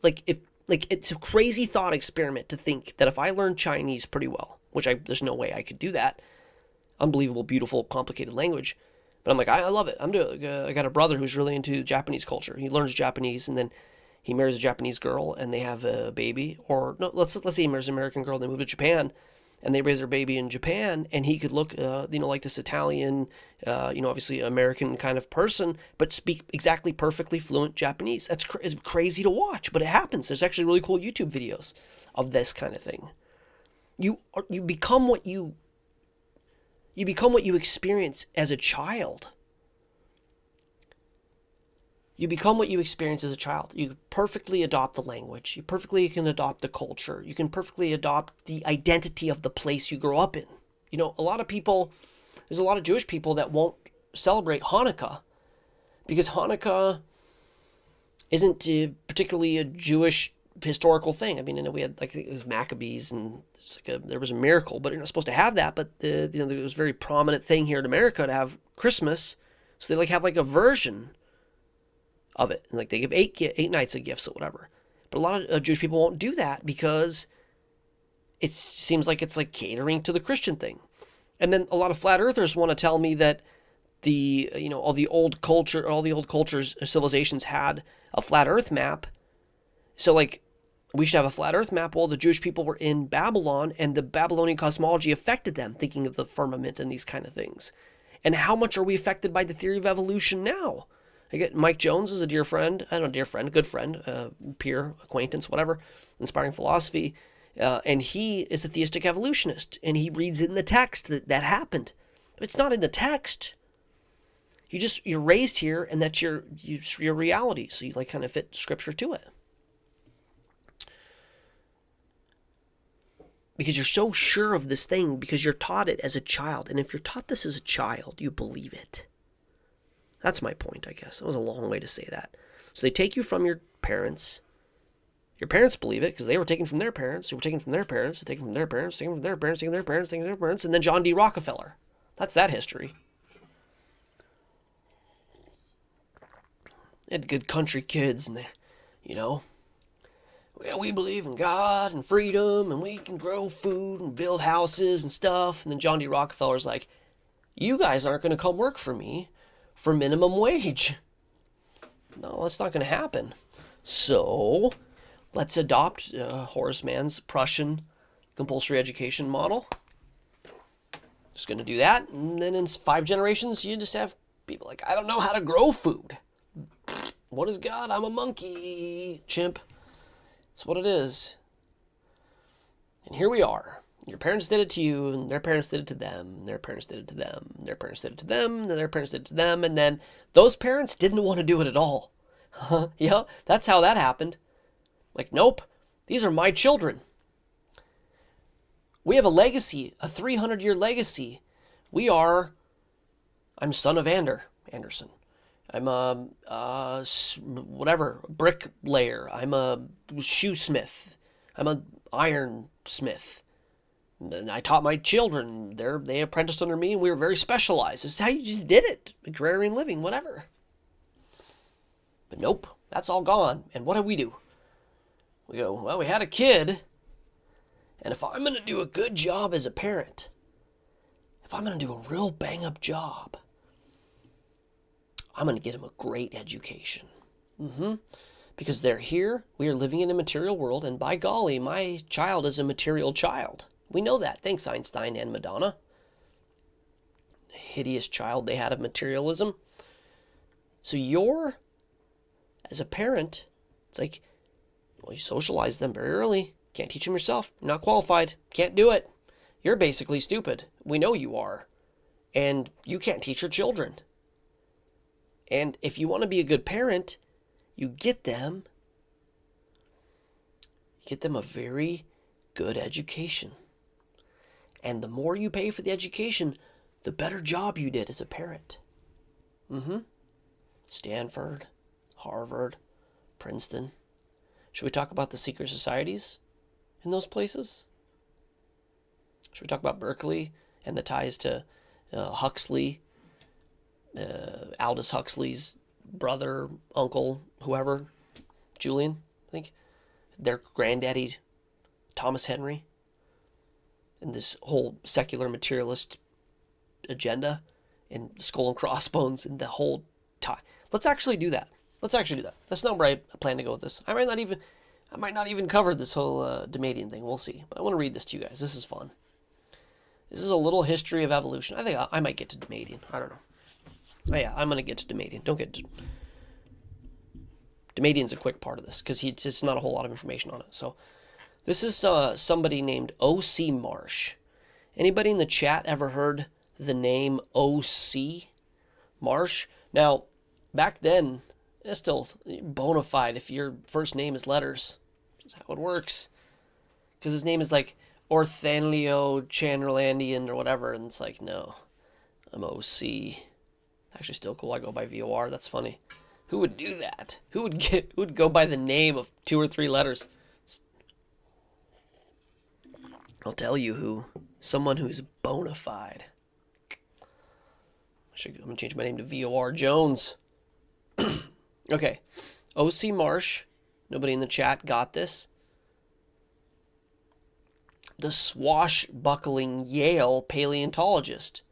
it's a crazy thought experiment to think that if I learn Chinese pretty well, which there's no way I could do that. Unbelievable, beautiful, complicated language. But I'm like, I love it. I got a brother who's really into Japanese culture. He learns Japanese and then he marries a Japanese girl and they have a baby. Or no, let's say he marries an American girl and they move to Japan and they raise their baby in Japan, and he could look, like this Italian, obviously American kind of person, but speak exactly perfectly fluent Japanese. It's crazy to watch, but it happens. There's actually really cool YouTube videos of this kind of thing. You become what you experience as a child. You become what you experience as a child. You perfectly adopt the language. You perfectly can adopt the culture. You can perfectly adopt the identity of the place you grow up in. A lot of people, there's a lot of Jewish people that won't celebrate Hanukkah because Hanukkah isn't particularly a Jewish historical thing. I mean, we had it was Maccabees and there was a miracle, but you're not supposed to have that. But there was a very prominent thing here in America to have Christmas, so they have a version of it. And they give eight nights of gifts or whatever. But a lot of Jewish people won't do that because it seems like it's catering to the Christian thing. And then a lot of flat earthers want to tell me that all the old cultures, civilizations had a flat earth map. So we should have a flat earth map. Well, the Jewish people were in Babylon and the Babylonian cosmology affected them, thinking of the firmament and these kind of things. And how much are we affected by the theory of evolution now? Mike Jones is a dear friend, good friend, peer, acquaintance, whatever, inspiring philosophy, and he is a theistic evolutionist, and he reads in the text that happened. It's not in the text. You're raised here, and that's your reality, so you kind of fit scripture to it. Because you're so sure of this thing, because you're taught it as a child, and if you're taught this as a child, you believe it. That's my point, I guess. That was a long way to say that. So they take you from your parents. Your parents believe it because they were taken from their parents. They were taken from their parents. They taken from their parents. Taken from their parents. Taken from their parents. Taken from their parents. And then John D. Rockefeller. That's that history. They had good country kids, and we believe in God and freedom, and we can grow food and build houses and stuff. And then John D. Rockefeller's like, you guys aren't going to come work for me for minimum wage. No, that's not going to happen. So let's adopt Horace Mann's Prussian compulsory education model. Just going to do that. And then in 5 generations, you just have people I don't know how to grow food. What is God? I'm a monkey, chimp. That's what it is. And here we are. Your parents did it to you, and their parents did it to them, and their parents did it to them, and their parents did it to them, and their parents did it to them, and then those parents didn't want to do it at all. Yeah, that's how that happened. Nope, these are my children. We have a legacy, a 300-year legacy. I'm son of Anderson. I'm a whatever, bricklayer. I'm a shoesmith. I'm a ironsmith. And I taught my children. They apprenticed under me, and we were very specialized. This is how you just did it. Agrarian living, whatever. But nope, that's all gone. And what do? We go, well, we had a kid, and if I'm going to do a good job as a parent, if I'm going to do a real bang-up job, I'm going to get them a great education. Because they're here, we are living in a material world, and by golly, my child is a material child. We know that. Thanks, Einstein and Madonna. Hideous child they had of materialism. So as a parent, it's like, well, you socialize them very early. Can't teach them yourself. You're not qualified. Can't do it. You're basically stupid. We know you are. And you can't teach your children. And if you want to be a good parent, you get them a very good education. And the more you pay for the education, the better job you did as a parent. Stanford, Harvard, Princeton. Should we talk about the secret societies in those places? Should we talk about Berkeley and the ties to Huxley, Aldous Huxley's brother, uncle, whoever, Julian, I think, their granddaddy, Thomas Henry, and this whole secular materialist agenda and skull and crossbones and the whole tie. Let's actually do that. That's not where I plan to go with this. I might not even cover this whole Demadian thing. We'll see. But I want to read this to you guys. This is fun. This is a little history of evolution. I think I might get to Demadian. I don't know. Oh yeah, I'm going to get to Demadian. Don't get to... Demadian's a quick part of this, because it's not a whole lot of information on it. So, this is somebody named O.C. Marsh. Anybody in the chat ever heard the name O.C. Marsh? Now, back then, it's still bona fide if your first name is letters. That's how it works. Because his name is like Orthanlio Chandralandian or whatever, and it's like, no, I'm O.C. Actually still cool. I go by VOR. That's funny. Who would do that? Who would go by the name of 2 or 3 letters? I'll tell you who. Someone who's bona fide. I'm going to change my name to VOR Jones. Okay. O.C. Marsh. Nobody in the chat got this. The swashbuckling Yale paleontologist.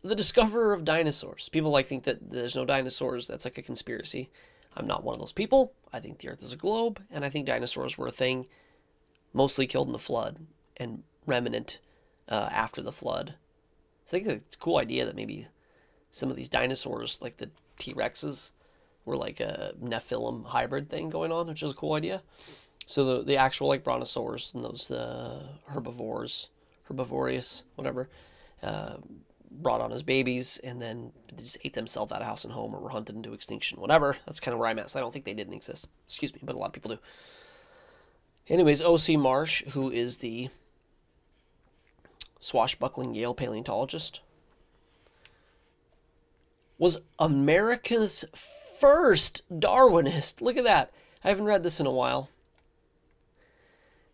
The discoverer of dinosaurs. People think that there's no dinosaurs. That's like a conspiracy. I'm not one of those people. I think the Earth is a globe, and I think dinosaurs were a thing mostly killed in the flood and remnant after the flood. So I think it's a cool idea that maybe some of these dinosaurs, like the T-Rexes, were like a Nephilim hybrid thing going on, which is a cool idea. So the actual brontosaurs and those herbivorous, whatever, brought on as babies, and then they just ate themselves out of house and home, or were hunted into extinction, whatever. That's kind of where I'm at. So I don't think they didn't exist. Excuse me, but a lot of people do. Anyways, O.C. Marsh, who is the swashbuckling Yale paleontologist, was America's first Darwinist. Look at that. I haven't read this in a while.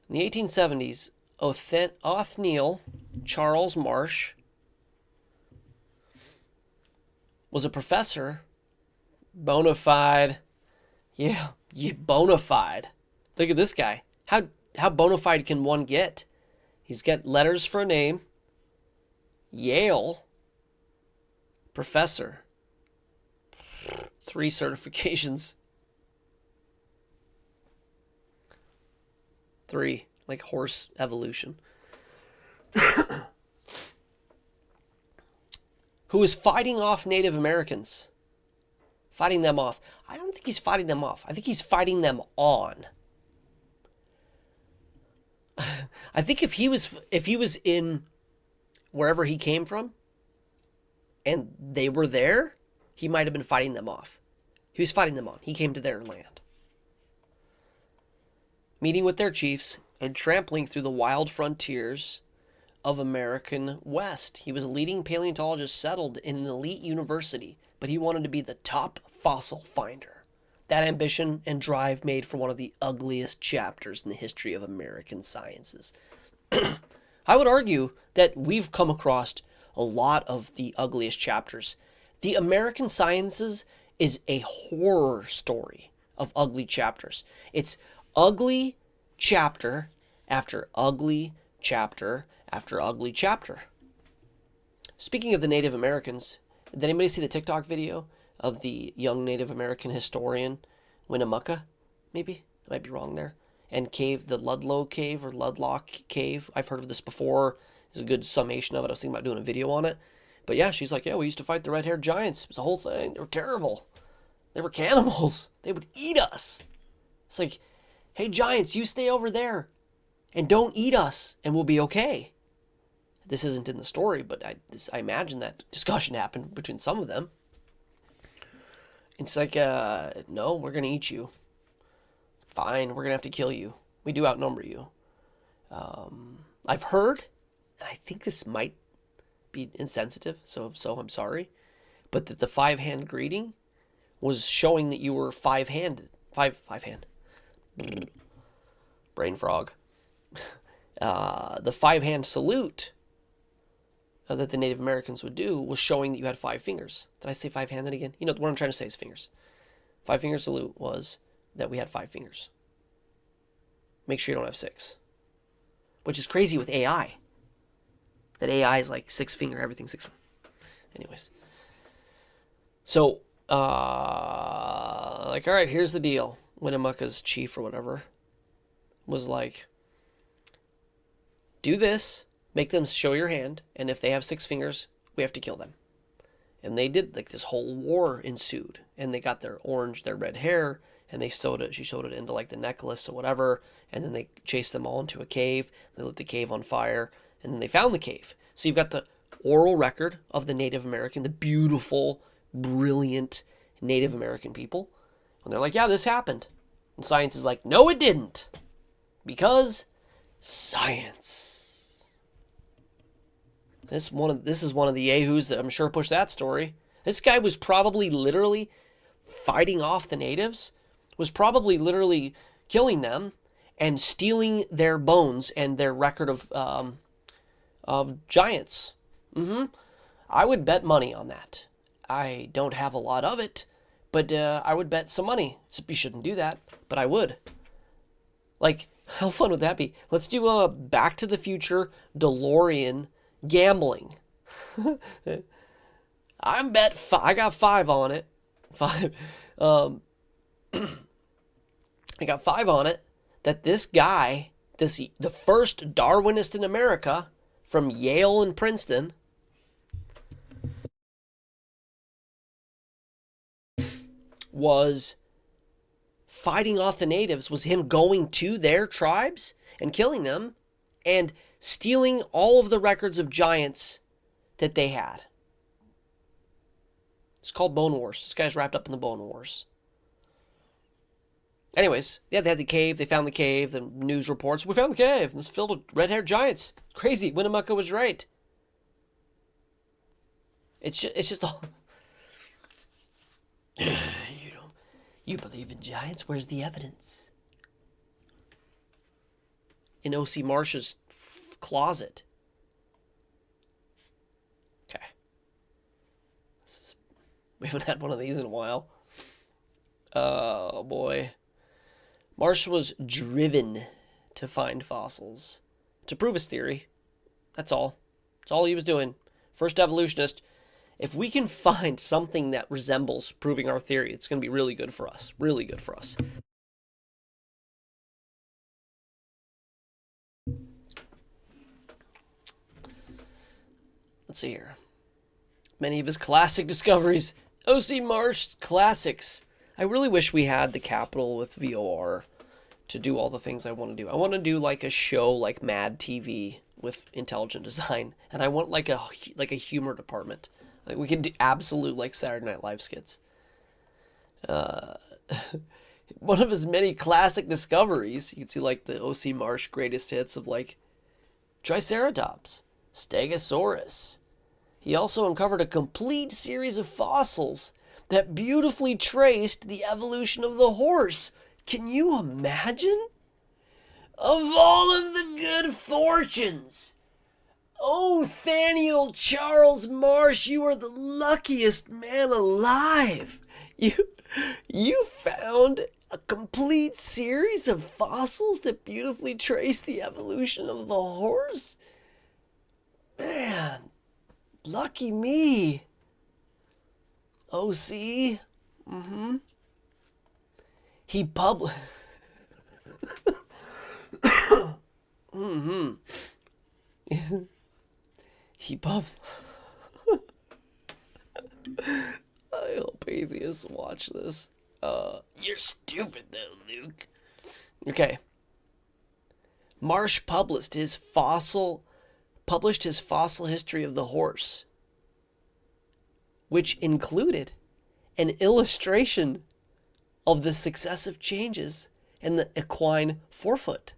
In the 1870s, Othniel Charles Marsh was a professor, bona fide. Yeah, bona fide. Look at this guy. How bona fide can one get? He's got letters for a name. Yale. Professor. 3 certifications. 3, like horse evolution. Who is fighting off Native Americans. Fighting them off. I don't think he's fighting them off. I think he's fighting them on. I think if he was in wherever he came from and they were there, he might have been fighting them off. He was fighting them on. He came to their land. Meeting with their chiefs and trampling through the wild frontiers of American West. He was a leading paleontologist settled in an elite university. but he wanted to be the top fossil finder. That ambition and drive made for one of the ugliest chapters in the history of American sciences. I would argue that we've come across a lot of the ugliest chapters. The American sciences is a horror story of ugly chapters. It's ugly chapter after ugly chapter after ugly chapter. Speaking of the Native Americans, did anybody see the TikTok video of the young Native American historian, Winnemucca? Maybe? I might be wrong there. And cave, the Ludlow Cave or Ludlow Cave. I've heard of this before. It's a good summation of it. I was thinking about doing a video on it. But yeah, she's like, yeah, we used to fight the red-haired giants. It was a whole thing. They were terrible. They were cannibals. They would eat us. It's like, hey, giants, you stay over there and don't eat us, and we'll be okay. This isn't in the story, but I imagine that discussion happened between some of them. It's like, no, we're going to eat you. Fine, we're going to have to kill you. We do outnumber you. I've heard, and I think this might be insensitive, so I'm sorry, but that the 5-hand greeting was showing that you were five-handed. Five-hand. Brain frog. The 5-hand salute that the Native Americans would do was showing that you had 5 fingers. Did I say 5-handed again? You know, what I'm trying to say is fingers. 5-finger salute was that we had 5 fingers. Make sure you don't have 6. Which is crazy with AI. That AI is like 6-finger, everything 6. Anyways. So, like, all right, here's the deal. Winnemucca's chief or whatever was like, do this, make them show your hand, and if they have 6 fingers, we have to kill them. And they did, like, this whole war ensued, and they got their red hair, and she sewed it into, like, the necklace or whatever, and then they chased them all into a cave, they lit the cave on fire, and then they found the cave. So you've got the oral record of the Native American, the beautiful, brilliant Native American people, and they're like, yeah, this happened. And science is like, no, it didn't. Because science. This is one of the yahoos that I'm sure pushed that story. This guy was probably literally fighting off the natives, was probably literally killing them and stealing their bones and their record of giants. I would bet money on that. I don't have a lot of it, but I would bet some money. So you shouldn't do that, but I would. Like, how fun would that be? Let's do a Back to the Future DeLorean gambling. I got 5 on it. 5. I got 5 on it that this guy, the first Darwinist in America from Yale and Princeton, was fighting off the natives, was him going to their tribes and killing them and stealing all of the records of giants that they had. It's called Bone Wars. This guy's wrapped up in the Bone Wars. Anyways, yeah, they had the cave. They found the cave. The news reports, we found the cave. It's filled with red-haired giants. Crazy. Winnemucca was right. It's just all... You believe in giants? Where's the evidence? In O.C. Marsh's closet. Okay. We haven't had one of these in a while. Oh, boy. Marsh was driven to find fossils. To prove his theory. That's all. That's all he was doing. First evolutionist. If we can find something that resembles proving our theory, it's going to be really good for us. Really good for us. Let's see here. Many of his classic discoveries. O.C. Marsh classics. I really wish we had the Capitol with VOR to do all the things I want to do. I want to do like a show like Mad TV with intelligent design. And I want like a humor department. Like we could do absolute like Saturday Night Live skits. One of his many classic discoveries, you can see like the O.C. Marsh greatest hits of like Triceratops, Stegosaurus, He also uncovered a complete series of fossils that beautifully traced the evolution of the horse. Can you imagine? Of all of the good fortunes, oh, Thaniel Charles Marsh, you are the luckiest man alive. You found a complete series of fossils that beautifully trace the evolution of the horse? Man, lucky me. OC. He published. He I hope atheists watch this. You're stupid though, Luke. Okay. Marsh published his fossil history of the horse, which included an illustration of the successive changes in the equine forefoot.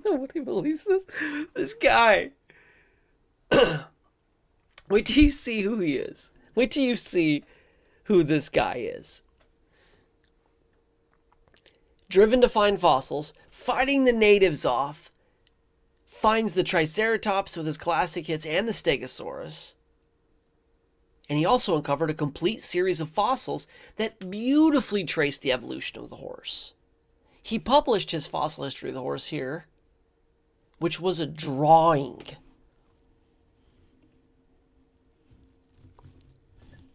Nobody believes this. This guy. Wait till you see who he is. Wait till you see who this guy is. Driven to find fossils, fighting the natives off, finds the Triceratops with his classic hits and the Stegosaurus. And he also uncovered a complete series of fossils that beautifully traced the evolution of the horse. He published his fossil history of the horse here, which was a drawing.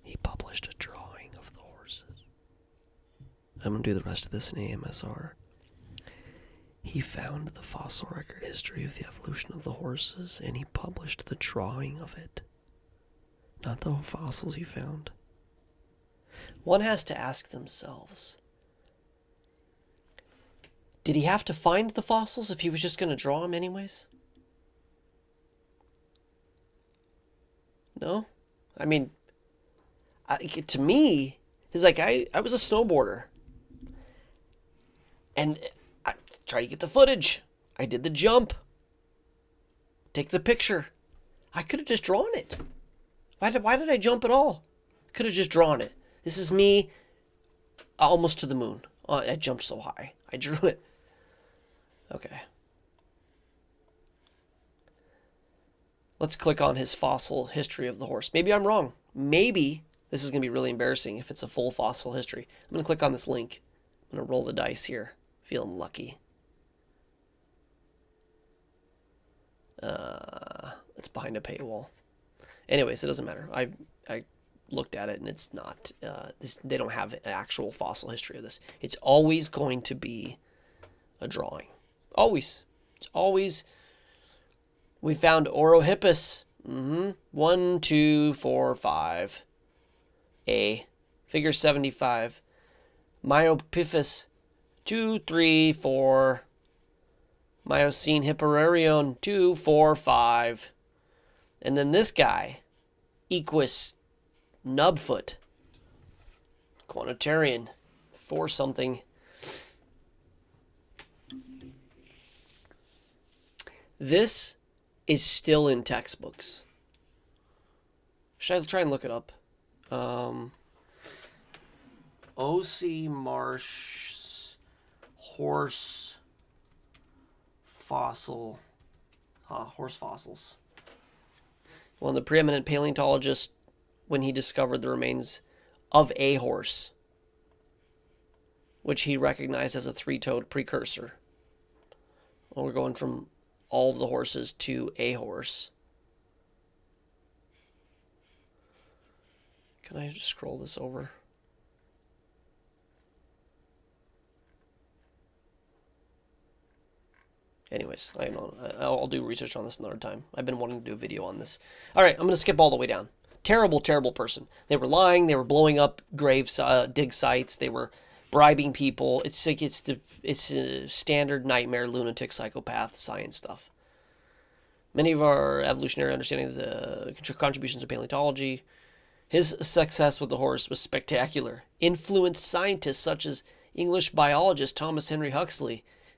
He published a drawing of the horses. I'm going to do the rest of this in AMSR. He found the fossil record history of the evolution of the horses, and he published the drawing of it. Not the fossils he found. One has to ask themselves, did he have to find the fossils if he was just going to draw them anyways? No? I mean, to me, it's like I was a snowboarder. And I tried to get the footage. I did the jump. Take the picture. I could have just drawn it. Why did I jump at all? Could have just drawn it. This is me almost to the moon. I jumped so high. I drew it. Okay. Let's click on his fossil history of the horse. Maybe I'm wrong. Maybe this is going to be really embarrassing if it's a full fossil history. I'm going to click on this link. I'm going to roll the dice here. Feeling lucky. It's behind a paywall. Anyways, it doesn't matter. I looked at it and it's not. They don't have an actual fossil history of this. It's always going to be a drawing. Always. It's always. We found Orohippus. 1, 2, 4, 5. A. Figure 75. Myopiphus. 2, 3, 4. Miocene Hipparion. 2, 4, 5. And then this guy, Equus Nubfoot, Quanitarian, 4 something. This is still in textbooks. Should I try and look it up? O.C. Marsh horse fossil. Horse fossils. One of the preeminent paleontologists when he discovered the remains of a horse, which he recognized as a 3-toed precursor. Well, we're going from all of the horses to a horse. Can I just scroll this over? Anyways, I'll do research on this another time. I've been wanting to do a video on this. All right, I'm going to skip all the way down. Terrible, terrible person. They were lying. They were blowing up dig sites. They were bribing people. It's like it's a standard nightmare, lunatic, psychopath, science stuff. Many of our evolutionary understandings, contributions to paleontology. His success with the horse was spectacular. Influenced scientists such as English biologist Thomas Henry Huxley,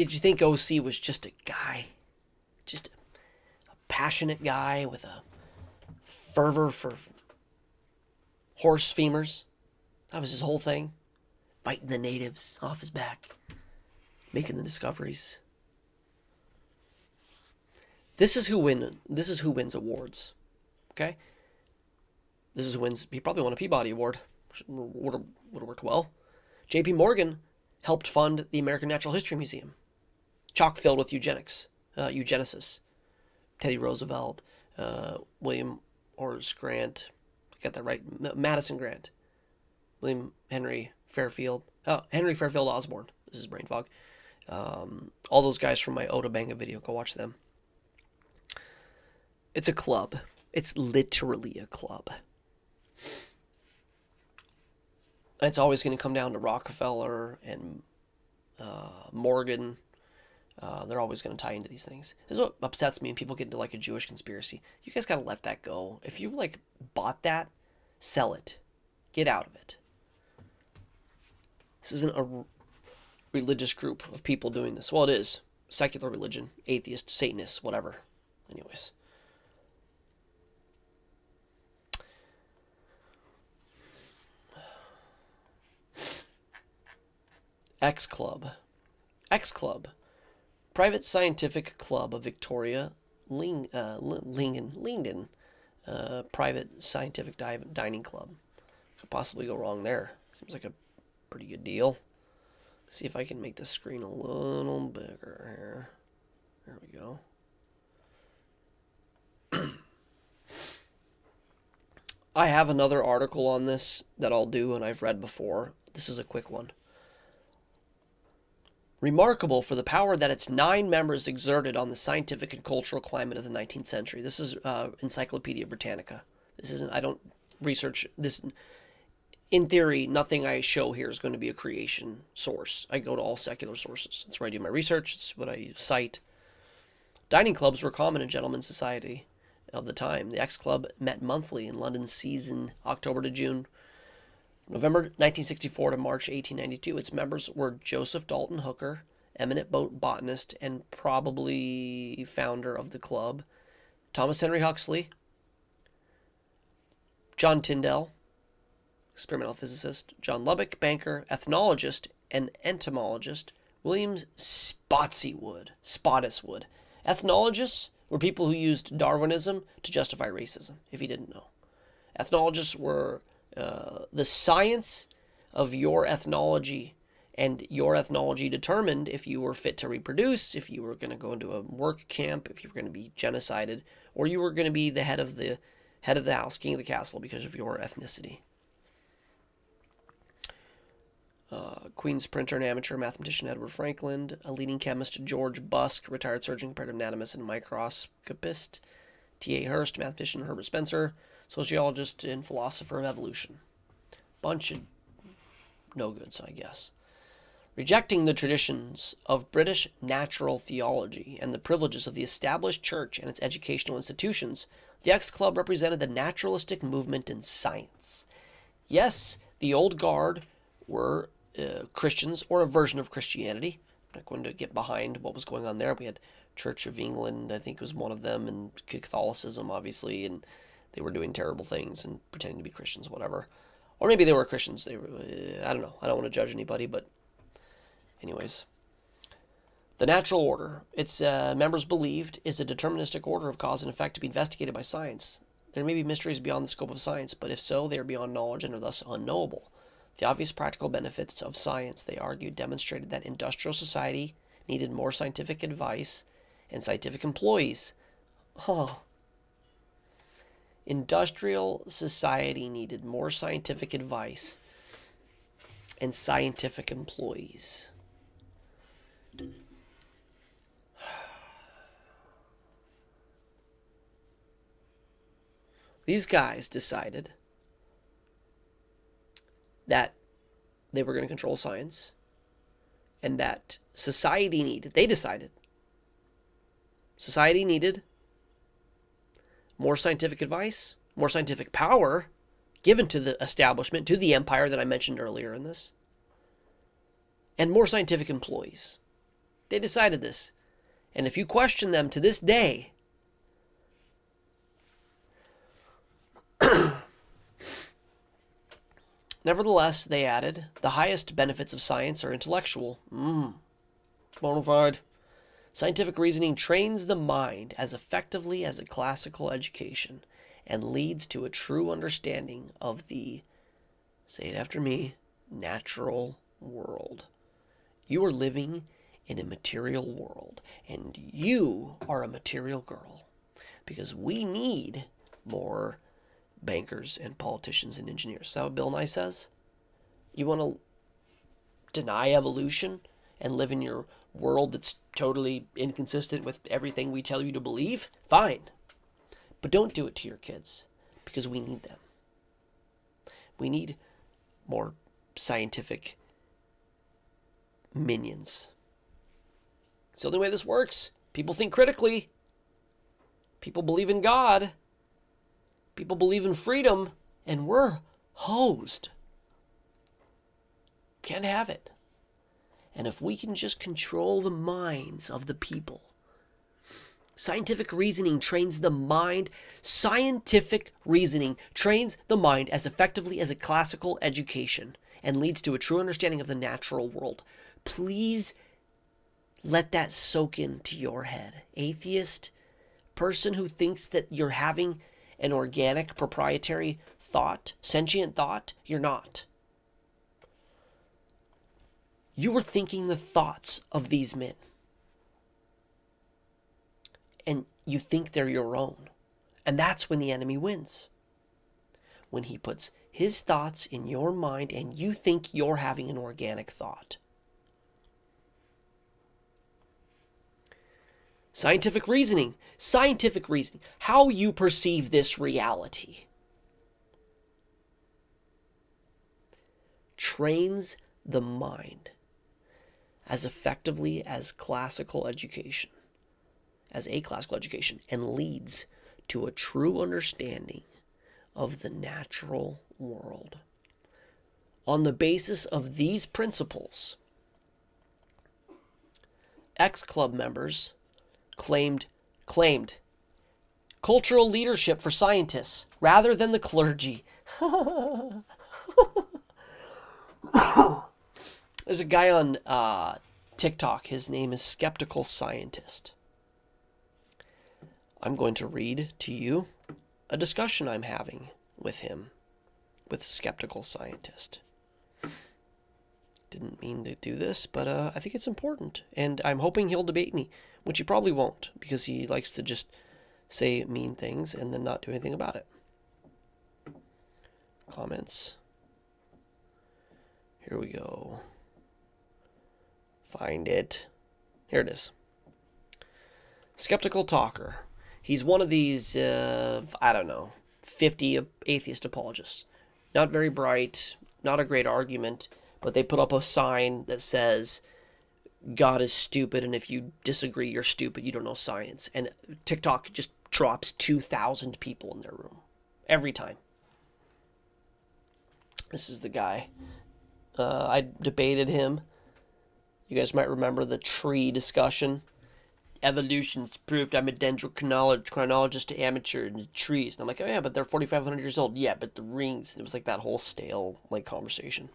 Did you think OC was just a guy? Just a passionate guy with a fervor for horse femurs? That was his whole thing. Fighting the natives off his back. Making the discoveries. This is who wins awards. Okay? This is who wins. He probably won a Peabody Award. Would have worked well. J.P. Morgan helped fund the American Natural History Museum. Chock filled with eugenicists. Teddy Roosevelt, William Horace Grant, I got that right, Madison Grant, William Henry Fairfield Osborne, this is brain fog. All those guys from my Oda Banga video, go watch them. It's a club. It's literally a club. It's always going to come down to Rockefeller and Morgan. They're always going to tie into these things. This is what upsets me when people get into like a Jewish conspiracy. You guys got to let that go. If you like bought that, sell it. Get out of it. This isn't a religious group of people doing this. Well, it is. Secular religion, atheist, Satanists, whatever. Anyways. X Club. Private Scientific Club of Victoria, Lingden. Private Scientific Dining Club. Could possibly go wrong there. Seems like a pretty good deal. See if I can make the screen a little bigger here. There we go. I have another article on this that I'll do and I've read before. This is a quick one. Remarkable for the power that its 9 members exerted on the scientific and cultural climate of the 19th century. This is Encyclopedia Britannica. This isn't, I don't research this. In theory, nothing I show here is going to be a creation source. I go to all secular sources. That's where I do my research. It's what I cite. Dining clubs were common in gentlemen's society of the time. The X Club met monthly in London's season, October to June. November 1964 to March 1892, its members were Joseph Dalton Hooker, eminent botanist and probably founder of the club, Thomas Henry Huxley, John Tyndall, experimental physicist, John Lubbock, banker, ethnologist, and entomologist, William Spottiswoode. Ethnologists were people who used Darwinism to justify racism, if you didn't know. Ethnologists were the science of your ethnology, and your ethnology determined if you were fit to reproduce, if you were going to go into a work camp, if you were going to be genocided, or you were going to be the head of the house, king of the castle, because of your ethnicity. Queen's printer and amateur mathematician Edward Franklin, a leading chemist George Busk, retired surgeon, comparative anatomist, and microscopist T.A. Hurst, mathematician Herbert Spencer, sociologist and philosopher of evolution. Bunch of no-goods, I guess. Rejecting the traditions of British natural theology and the privileges of the established church and its educational institutions, the X Club represented the naturalistic movement in science. Yes, the old guard were Christians, or a version of Christianity. I'm not going to get behind what was going on there. We had Church of England, I think was one of them, and Catholicism, obviously, and they were doing terrible things and pretending to be Christians, whatever. Or maybe they were Christians. They were, I don't know. I don't want to judge anybody, but anyways. The natural order, its members believed, is a deterministic order of cause and effect to be investigated by science. There may be mysteries beyond the scope of science, but if so, they are beyond knowledge and are thus unknowable. The obvious practical benefits of science, they argued, demonstrated that industrial society needed more scientific advice and scientific employees. Industrial society needed more scientific advice and scientific employees. These guys decided that they were going to control science and that society needed more scientific advice, more scientific power given to the establishment, to the empire that I mentioned earlier in this, and more scientific employees. They decided this. And if you question them to this day, nevertheless, they added, the highest benefits of science are intellectual. Bona fide. Scientific reasoning trains the mind as effectively as a classical education and leads to a true understanding of the, say it after me, natural world. You are living in a material world, and you are a material girl, because we need more bankers and politicians and engineers. Is that what Bill Nye says? You want to deny evolution and live in your world that's totally inconsistent with everything we tell you to believe? Fine. But don't do it to your kids, because we need them. We need more scientific minions. It's the only way this works. People think critically. People believe in God. People believe in freedom, and we're hosed. Can't have it. And if we can just control the minds of the people. Scientific reasoning trains the mind. Scientific reasoning trains the mind as effectively as a classical education and leads to a true understanding of the natural world. Please let that soak into your head. Atheist, person who thinks that you're having an organic, proprietary thought, sentient thought, you're not. You are thinking the thoughts of these men. And you think they're your own. And that's when the enemy wins. When he puts his thoughts in your mind and you think you're having an organic thought. Scientific reasoning. Scientific reasoning. How you perceive this reality trains the mind as effectively as classical education, as a classical education, and leads to a true understanding of the natural world. On the basis of these principles, ex-club members claimed cultural leadership for scientists rather than the clergy. There's a guy on TikTok. His name is Skeptical Scientist. I'm going to read to you a discussion I'm having with him, with Skeptical Scientist. Didn't mean to do this, but I think it's important. And I'm hoping he'll debate me, which he probably won't, because he likes to just say mean things and then not do anything about it. Comments. Here we go. Find it. Here it is. Skeptical Talker. He's one of these, 50 atheist apologists. Not very bright, not a great argument, but they put up a sign that says, God is stupid, and if you disagree, you're stupid, you don't know science. And TikTok just drops 2,000 people in their room. Every time. This is the guy. I debated him. You guys might remember the tree discussion. Evolution's proved I'm a dendrochronologist to amateur in the trees. And I'm like, oh yeah, but they're 4,500 years old. Yeah, but the rings. And it was like that whole stale conversation.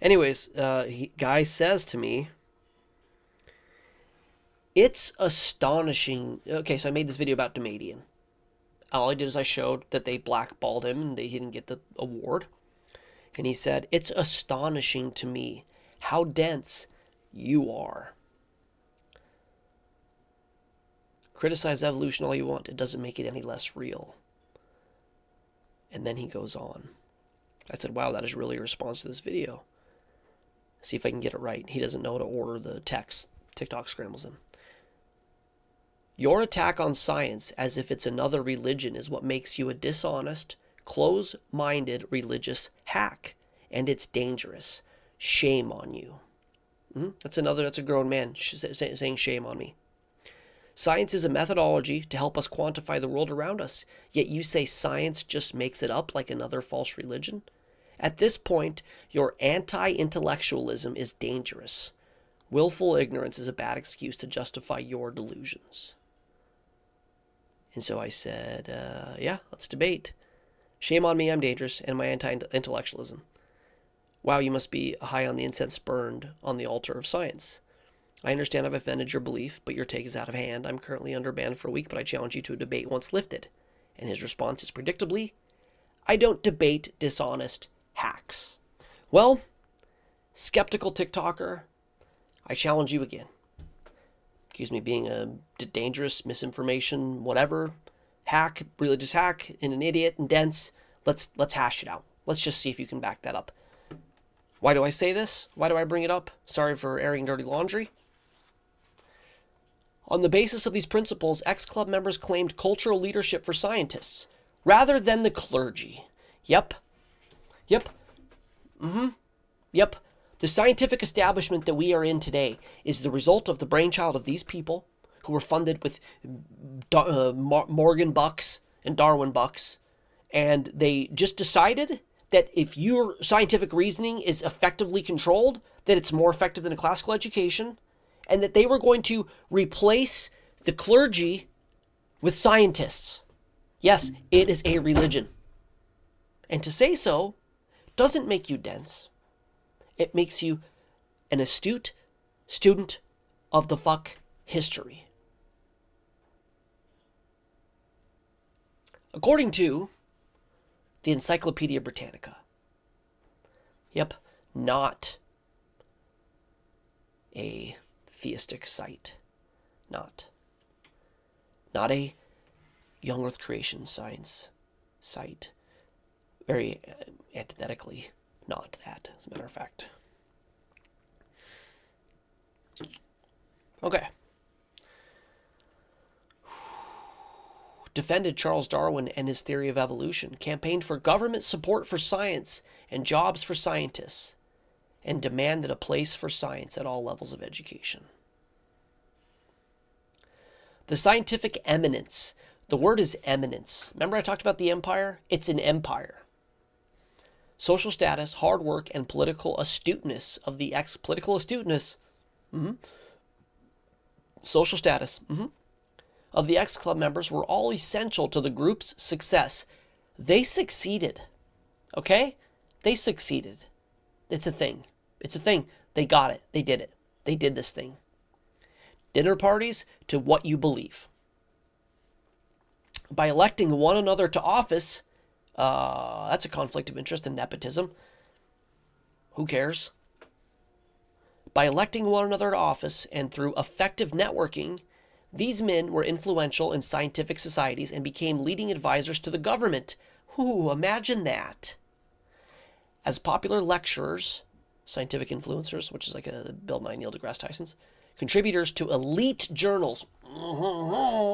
Anyways, guy says to me, it's astonishing. Okay, so I made this video about Damadian. All I did is I showed that they blackballed him and he didn't get the award. And he said, it's astonishing to me how dense you are. Criticize evolution all you want. It doesn't make it any less real. And then he goes on. I said, wow, that is really a response to this video. See if I can get it right. He doesn't know how to order the text. TikTok scrambles him. Your attack on science as if it's another religion is what makes you a dishonest, close-minded religious hack. And it's dangerous. Shame on you. That's a grown man saying shame on me. Science is a methodology to help us quantify the world around us, yet you say science just makes it up like another false religion? At this point, your anti-intellectualism is dangerous. Willful ignorance is a bad excuse to justify your delusions. And so I said, yeah, let's debate. Shame on me, I'm dangerous, and my anti-intellectualism. Wow, you must be high on the incense burned on the altar of science. I understand I've offended your belief, but your take is out of hand. I'm currently under ban for a week, but I challenge you to a debate once lifted. And his response is predictably, I don't debate dishonest hacks. Well, skeptical TikToker, I challenge you again. Accuse me of being a dangerous, misinformation, whatever, hack, religious hack, and an idiot and dense. Let's hash it out. Let's just see if you can back that up. Why do I say this? Why do I bring it up? Sorry for airing dirty laundry. On the basis of these principles, ex-club members claimed cultural leadership for scientists, rather than the clergy. Yep. Yep. Yep. The scientific establishment that we are in today is the result of the brainchild of these people who were funded with Morgan bucks and Darwin bucks. And they just decided that if your scientific reasoning is effectively controlled, that it's more effective than a classical education, and that they were going to replace the clergy with scientists. Yes, it is a religion. And to say so doesn't make you dense. It makes you an astute student of the fuck history. According to the Encyclopedia Britannica. Yep, not a theistic site. Not a young earth creation science site. Very antithetically not that, as a matter of fact. Okay. Defended Charles Darwin and his theory of evolution, campaigned for government support for science and jobs for scientists, and demanded a place for science at all levels of education. The scientific eminence. The word is eminence. Remember I talked about the empire? It's an empire. Social status, hard work, and political astuteness of the political astuteness. Social status. Of the ex-club members were all essential to the group's success. They succeeded. Okay? They succeeded. It's a thing. It's a thing. They got it. They did it. They did this thing. Dinner parties to what you believe. By electing one another to office, that's a conflict of interest and nepotism. Who cares? By electing one another to office and through effective networking, these men were influential in scientific societies and became leading advisors to the government. Ooh, imagine that. As popular lecturers, scientific influencers, which is like a Bill Nye, Neil deGrasse Tyson's, contributors to elite journals,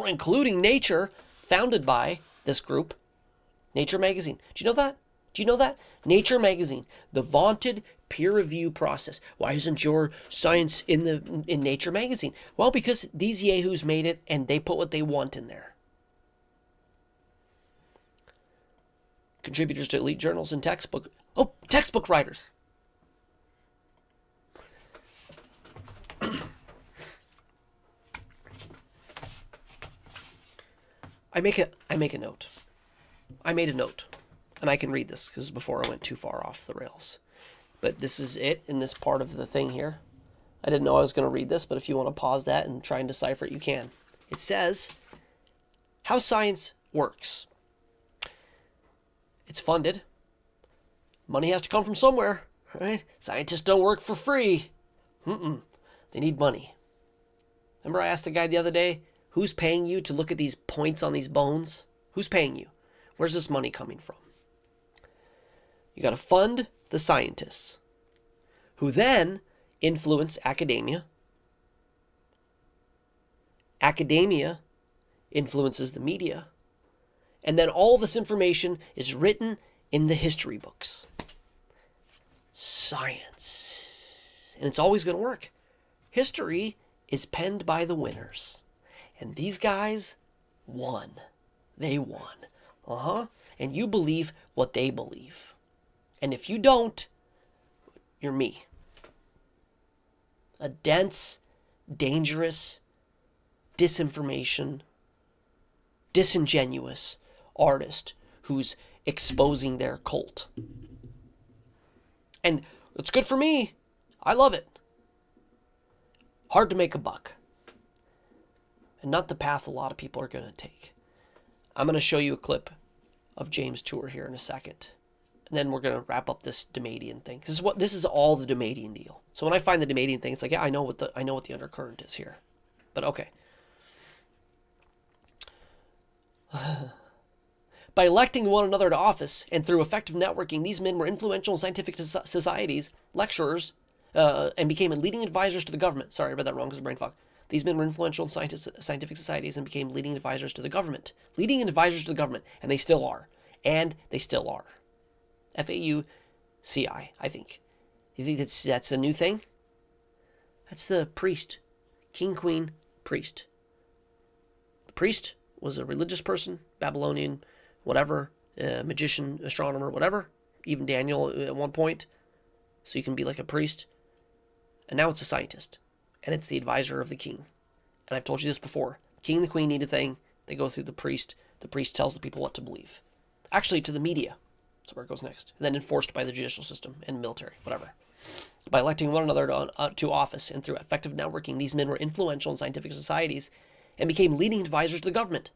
including Nature, founded by this group, Nature magazine. Do you know that? Do you know that? Nature magazine, the vaunted peer review process. Why isn't your science in Nature magazine? Well, because these yahoos made it and they put what they want in there. Contributors to elite journals and textbook writers. I make a note. I made a note, and I can read this because before I went too far off the rails. But this is it in this part of the thing here. I didn't know I was going to read this, but if you want to pause that and try and decipher it, you can. It says, how science works. It's funded. Money has to come from somewhere, right? Scientists don't work for free. They need money. Remember I asked the guy the other day, who's paying you to look at these points on these bones? Who's paying you? Where's this money coming from? You got to fund the scientists, who then influence academia. Academia influences the media. And then all this information is written in the history books. Science. And it's always going to work. History is penned by the winners. And these guys won. They won. And you believe what they believe. And if you don't, you're me. A dense, dangerous, disinformation, disingenuous artist who's exposing their cult. And it's good for me. I love it. Hard to make a buck. And not the path a lot of people are going to take. I'm going to show you a clip of James Tour here in a second. And then we're going to wrap up this Demadian thing. This is all the Demadian deal. So when I find the Demadian thing, it's like, yeah, I know what the undercurrent is here. But okay. By electing one another to office and through effective networking, these men were influential in scientific societies, lecturers, and became leading advisors to the government. Sorry, I read that wrong because of brain fog. These men were influential in scientific societies and became leading advisors to the government. Leading advisors to the government, and they still are. And they still are. FAUCI, I think. You think that's a new thing? That's the priest. King, queen, priest. The priest was a religious person, Babylonian, whatever, magician, astronomer, whatever. Even Daniel at one point. So you can be like a priest. And now it's a scientist. And it's the advisor of the king. And I've told you this before. King and the queen need a thing. They go through the priest. The priest tells the people what to believe. Actually, to the media. That's where it goes next. And then enforced by the judicial system and military, whatever. By electing one another to office and through effective networking, these men were influential in scientific societies and became leading advisors to the government.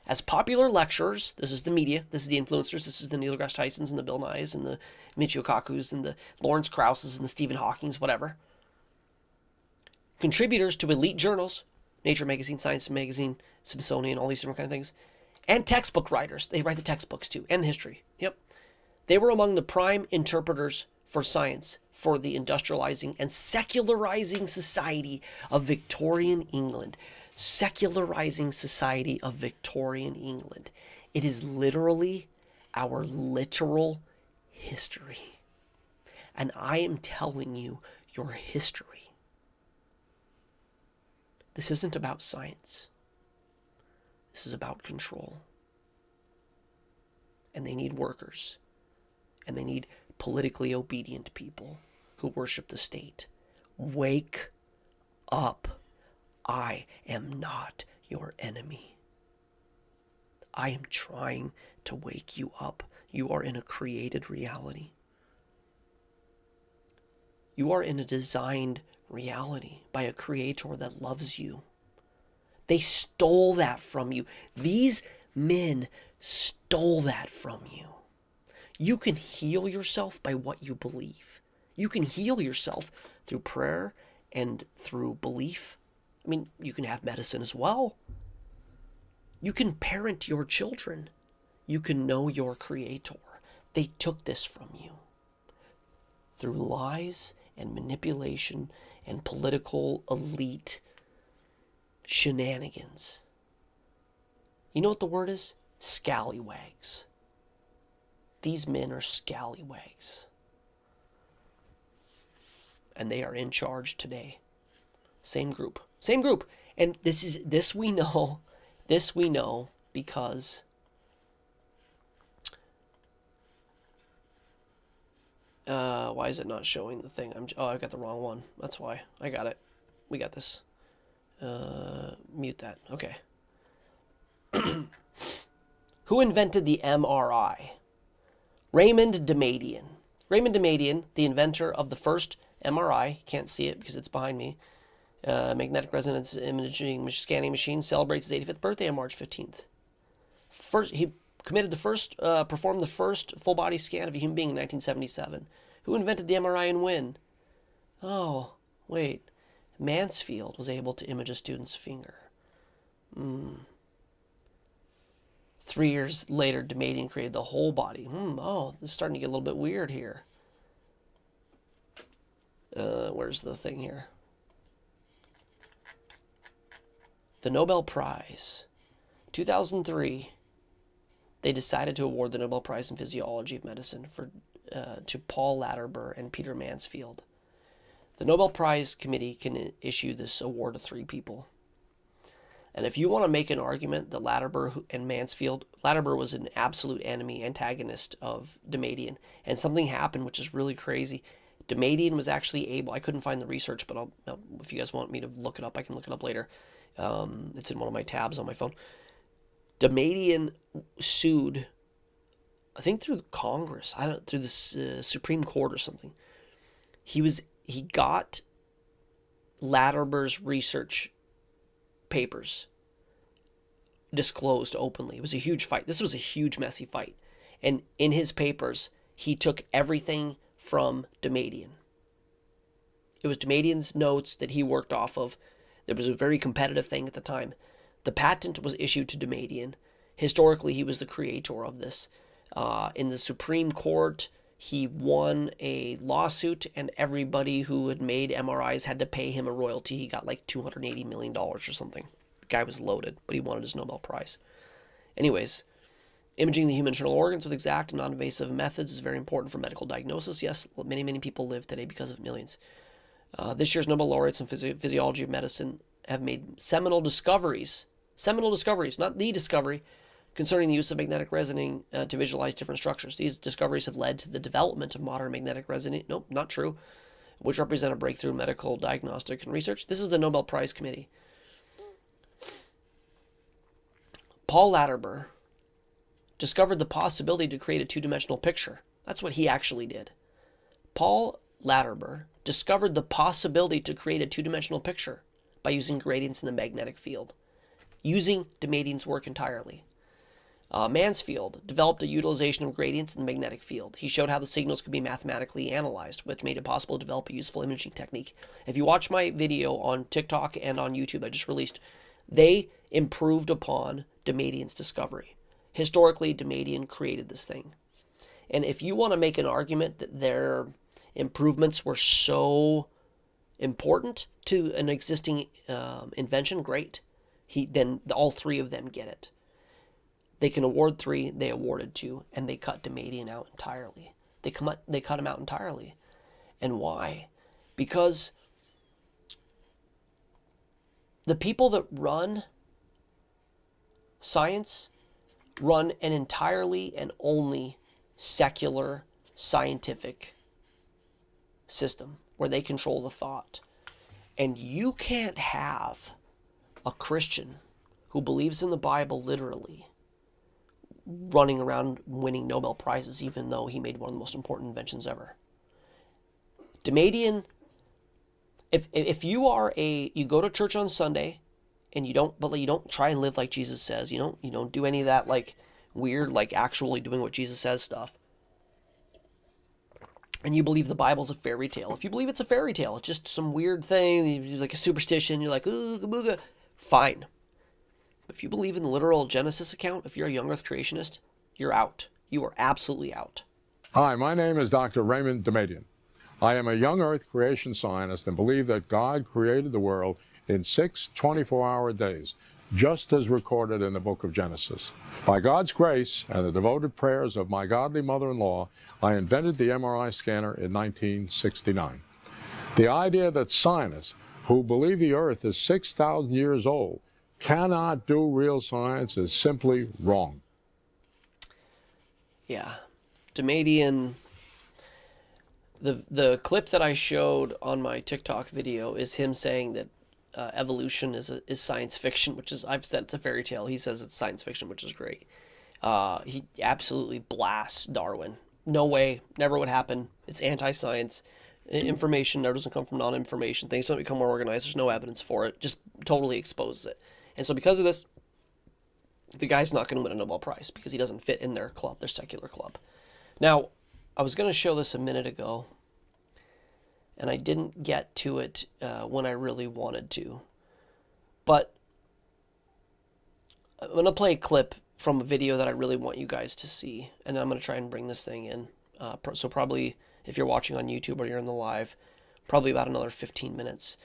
As popular lecturers, this is the media, this is the influencers, this is the Neil deGrasse Tysons and the Bill Nyes and the Michio Kakus and the Lawrence Krauses and the Stephen Hawkings, whatever. Contributors to elite journals, Nature Magazine, Science Magazine, Smithsonian, all these different kind of things. And textbook writers. They write the textbooks too, and the history. Yep. They were among the prime interpreters for science for the industrializing and secularizing society of Victorian England. Secularizing society of Victorian England. It is literally our literal history. And I am telling you your history. This isn't about science. This is about control. And they need workers. And they need politically obedient people who worship the state. Wake up. I am not your enemy. I am trying to wake you up. You are in a created reality. You are in a designed reality by a creator that loves you. They stole that from you. These men stole that from you. You can heal yourself by what you believe. You can heal yourself through prayer and through belief. I mean, you can have medicine as well. You can parent your children. You can know your creator. They took this from you through lies and manipulation and political elite shenanigans. You know what the word is? Scallywags. These men are scallywags. And they are in charge today. Same group. Same group. And this we know because why is it not showing the thing? I got the wrong one. That's why. I got it. We got this. Mute that. Okay. Who invented the MRI? Raymond Demadian. Raymond Demadian, the inventor of the first MRI, can't see it because it's behind me, magnetic resonance imaging scanning machine, celebrates his 85th birthday on March 15th. He performed the first full-body scan of a human being in 1977. Who invented the MRI and when? Oh, wait. Mansfield was able to image a student's finger. 3 years later, Demadian created the whole body. Oh, this is starting to get a little bit weird here. Where's the thing here? The Nobel Prize. 2003, they decided to award the Nobel Prize in Physiology of Medicine to Paul Latterber and Peter Mansfield. The Nobel Prize Committee can issue this award to 3 people. And if you want to make an argument that Latterber and Mansfield, Latterber was an absolute enemy, antagonist of Demadian, and something happened which is really crazy. Damadian was actually able, I couldn't find the research, but if you guys want me to look it up, I can look it up later. It's in one of my tabs on my phone. Damadian sued, I think through Congress, through the Supreme Court or something. He got Latimer's research papers disclosed openly. It was a huge fight. This was a huge, messy fight. And in his papers, he took everything from Damadian. It was Damadian's notes that he worked off of. There was a very competitive thing at the time. The patent was issued to Damadian. Historically, he was the creator of this. In the Supreme Court, he won a lawsuit, and everybody who had made MRIs had to pay him a royalty. He got like $280 million or something. The guy was loaded, but he wanted his Nobel Prize. Anyways, imaging the human internal organs with exact and non-invasive methods is very important for medical diagnosis. Yes, many, many people live today because of millions. This year's Nobel laureates in physiology of medicine have made seminal discoveries, not the discovery, concerning the use of magnetic resonance to visualize different structures. These discoveries have led to the development of modern magnetic resonance. Nope, not true. Which represent a breakthrough in medical diagnostic and research. This is the Nobel Prize Committee. Paul Latimer discovered the possibility to create a two-dimensional picture. That's what he actually did. Paul Latimer discovered the possibility to create a two-dimensional picture by using gradients in the magnetic field, using Damadian's work entirely. Mansfield developed a utilization of gradients in the magnetic field. He showed how the signals could be mathematically analyzed, which made it possible to develop a useful imaging technique. If you watch my video on TikTok and on YouTube I just released, they improved upon Damadian's discovery. Historically, Damadian created this thing. And if you want to make an argument that their improvements were so important to an existing invention, great. Then all three of them get it. They can award 3, they awarded 2, and they cut Damadian out entirely. They cut him out entirely. And why? Because the people that run science run an entirely and only secular scientific system where they control the thought. And you can't have a Christian who believes in the Bible literally running around winning Nobel Prizes, even though he made one of the most important inventions ever. Damadian, if you go to church on Sunday and you don't try and live like Jesus says, you don't do any of that like weird, like actually doing what Jesus says stuff, and you believe the Bible's a fairy tale. If you believe it's a fairy tale, it's just some weird thing, like a superstition, you're like, ooh, booga, fine. But if you believe in the literal Genesis account, if you're a young earth creationist, you're out. You are absolutely out. Hi, my name is Dr. Raymond Damadian. I am a young earth creation scientist and believe that God created the world in 6 24-hour days, just as recorded in the book of Genesis. By God's grace and the devoted prayers of my godly mother-in-law, I invented the MRI scanner in 1969. The idea that scientists who believe the earth is 6,000 years old cannot do real science is simply wrong. Yeah. Damadian, the clip that I showed on my TikTok video is him saying that evolution is science fiction, which is, I've said it's a fairy tale. He says it's science fiction, which is great. He absolutely blasts Darwin. No way, never would happen. It's anti-science. Information never doesn't come from non-information. Things don't become more organized. There's no evidence for it. Just totally exposes it. And so because of this, the guy's not going to win a Nobel Prize because he doesn't fit in their club, their secular club. Now, I was going to show this a minute ago, and I didn't get to it when I really wanted to. But I'm going to play a clip from a video that I really want you guys to see, and then I'm going to try and bring this thing in. So probably, if you're watching on YouTube or you're in the live, probably about another 15 minutes.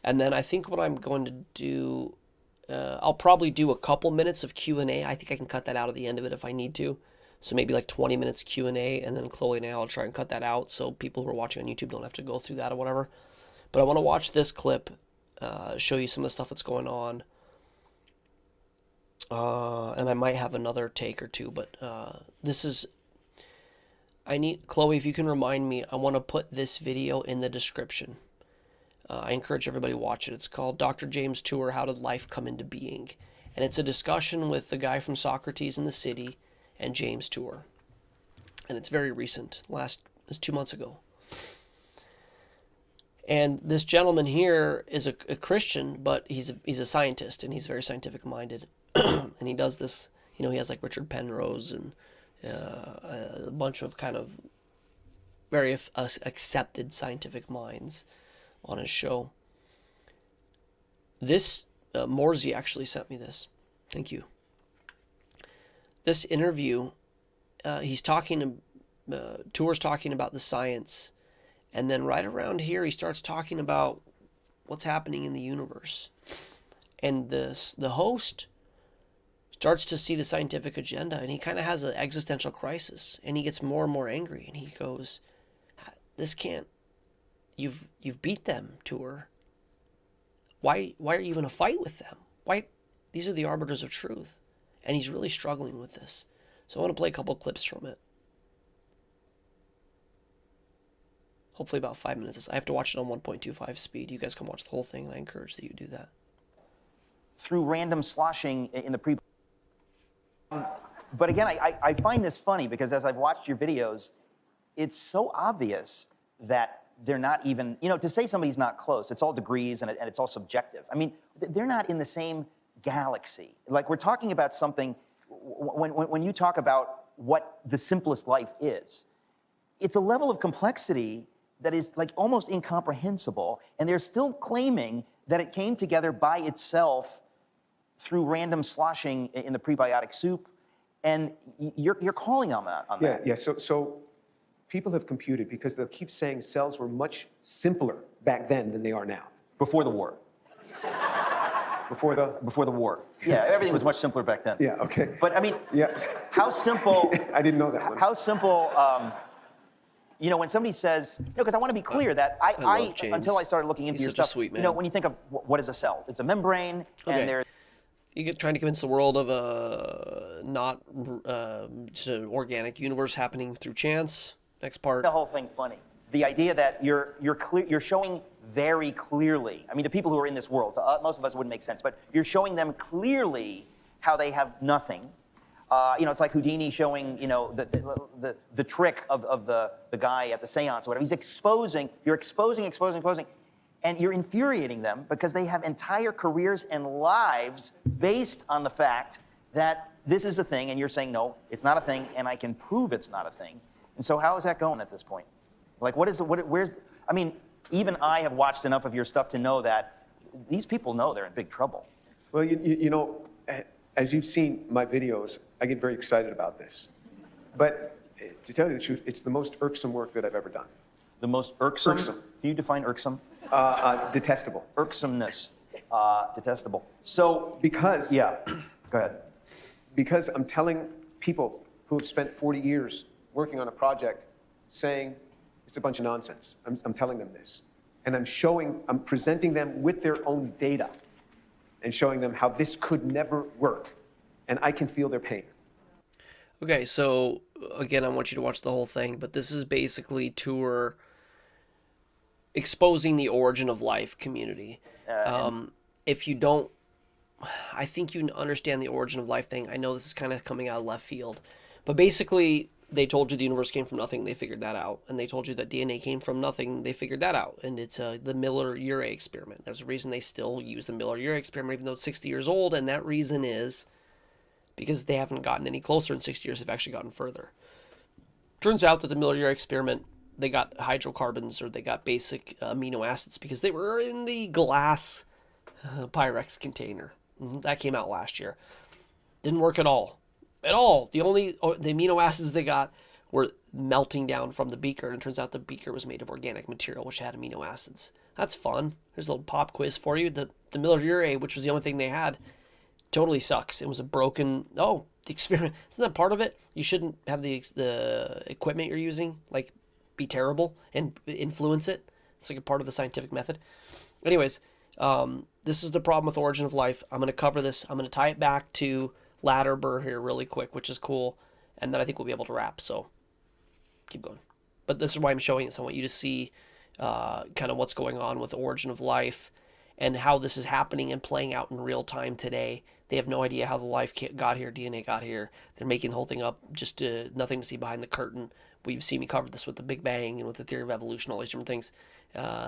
And then I think what I'm going to do, I'll probably do a couple minutes of Q&A. I think I can cut that out at the end of it if I need to. So maybe like 20 minutes Q&A, and then Chloe and I'll try and cut that out so people who are watching on YouTube don't have to go through that or whatever. But I want to watch this clip, show you some of the stuff that's going on. And I might have another take or two, but this is... Chloe, if you can remind me, I want to put this video in the description. I encourage everybody to watch it. It's called Dr. James Tour, How Did Life Come Into Being? And it's a discussion with the guy from Socrates in the City and James Tour. And it's very recent. It's 2 months ago. And this gentleman here is a Christian, but he's a scientist, and he's very scientific minded. And he does this, he has like Richard Penrose and a bunch of kind of very accepted scientific minds on his show. This, Morsey actually sent me this. Thank you. This interview, he's talking, Tour's talking about the science, and then right around here he starts talking about what's happening in the universe. And the host starts to see the scientific agenda, and he kind of has an existential crisis, and he gets more and more angry, and he goes, "This can't. You've beat them, Tour. Why are you in a fight with them? Why? These are the arbiters of truth." And he's really struggling with this. So I want to play a couple clips from it. Hopefully about 5 minutes. I have to watch it on 1.25 speed. You guys can watch the whole thing, and I encourage that you do that. Through random sloshing in the pre. But again, I find this funny because as I've watched your videos, it's so obvious that they're not even, to say somebody's not close, it's all degrees and it's all subjective. I mean, they're not in the same galaxy. Like, we're talking about something, when you talk about what the simplest life is, it's a level of complexity that is like almost incomprehensible, and they're still claiming that it came together by itself through random sloshing in the prebiotic soup, and you're calling on that. Yeah. So people have computed, because they'll keep saying cells were much simpler back then than they are now. Before the war. Before the war. Yeah, everything was much simpler back then. Yeah. Okay. But I mean, yeah. How simple? I didn't know that one. How simple? When somebody says, because I want to be clear that I until I started looking into your stuff, sweet man. When you think of what is a cell, it's a membrane, and there's. You get trying to convince the world of a not just an organic universe happening through chance. Next part. The whole thing funny. The idea that you're showing very clearly. I mean, to people who are in this world, most of us wouldn't make sense, but you're showing them clearly how they have nothing. It's like Houdini showing, the trick of the guy at the seance or whatever. You're exposing, and you're infuriating them because they have entire careers and lives based on the fact that this is a thing, and you're saying, no, it's not a thing, and I can prove it's not a thing. And so how is that going at this point? Like, even I have watched enough of your stuff to know that these people know they're in big trouble. Well, as you've seen my videos, I get very excited about this. But to tell you the truth, it's the most irksome work that I've ever done. The most irksome? Irksome. Can you define irksome? Detestable. Irksomeness. Detestable. So. Because. Yeah. Go ahead. Because I'm telling people who have spent 40 years working on a project saying it's a bunch of nonsense. I'm telling them this. And I'm presenting them with their own data and showing them how this could never work. And I can feel their pain. Okay, so again, I want you to watch the whole thing, but this is basically Tour exposing the origin of life community. If you don't, I think you understand the origin of life thing. I know this is kind of coming out of left field, but basically they told you the universe came from nothing, they figured that out. And they told you that DNA came from nothing, they figured that out. And it's the Miller-Urey experiment. There's a reason they still use the Miller-Urey experiment, even though it's 60 years old, and that reason is because they haven't gotten any closer in 60 years, they've actually gotten further. Turns out that the Miller-Urey experiment, they got hydrocarbons, or they got basic amino acids, because they were in the glass Pyrex container. That came out last year. Didn't work at all. At all. The amino acids they got were melting down from the beaker, and it turns out the beaker was made of organic material, which had amino acids. That's fun. There's a little pop quiz for you. The Miller-Urey, which was the only thing they had, totally sucks. It was a broken. The experiment. Isn't that part of it? You shouldn't have the equipment you're using be terrible and influence it. It's like a part of the scientific method. Anyways, this is the problem with origin of life. I'm going to cover this. I'm going to tie it back to Latterber here really quick, which is cool, and then I think we'll be able to wrap. So keep going. But this is why I'm showing it. So I want you to see kind of what's going on with the origin of life and how this is happening and playing out in real time today. They have no idea how the life got here, DNA got here. They're making the whole thing up, just nothing to see behind the curtain. We've seen me cover this with the Big Bang and with the theory of evolution, all these different things.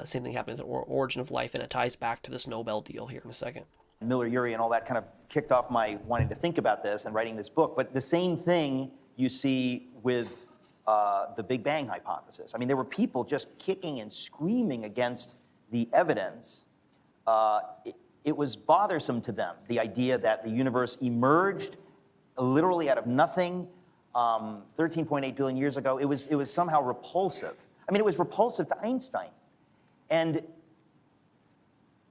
Same thing happened with the origin of life, and it ties back to this Nobel deal here in a second. Miller Urey and all that kind of kicked off my wanting to think about this and writing this book. But the same thing you see with the Big Bang hypothesis. I mean, there were people just kicking and screaming against the evidence. It was bothersome to them, the idea that the universe emerged literally out of nothing 13.8 billion years ago. It was somehow repulsive. I mean, it was repulsive to Einstein. And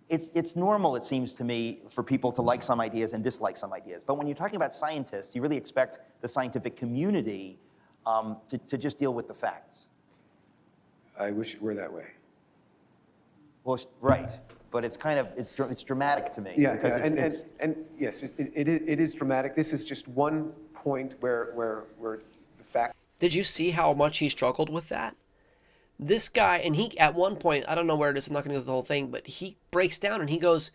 it's normal, it seems to me, for people to like some ideas and dislike some ideas. But when you're talking about scientists, you really expect the scientific community to just deal with the facts. I wish it were that way. Well, right. But it's kind of, it's dramatic to me. Yeah, because and yes, it is dramatic. This is just one point where the fact. Did you see how much he struggled with that? This guy, and he, at one point, I don't know where it is, I'm not going to go through the whole thing, but he breaks down and he goes,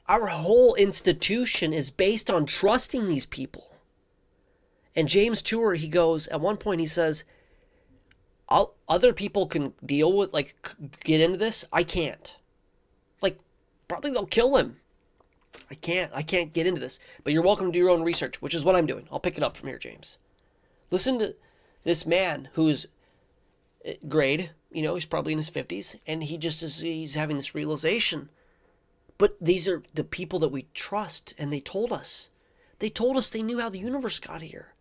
our whole institution is based on trusting these people. And James Tour, he goes, at one point he says, other people can deal with, like, get into this. I can't. Like, probably they'll kill him. I can't get into this. But you're welcome to do your own research, which is what I'm doing. I'll pick it up from here, James. Listen to this man who's grade, you know, he's probably in his 50s, and he's having this realization. But these are the people that we trust, and they told us. They told us they knew how the universe got here.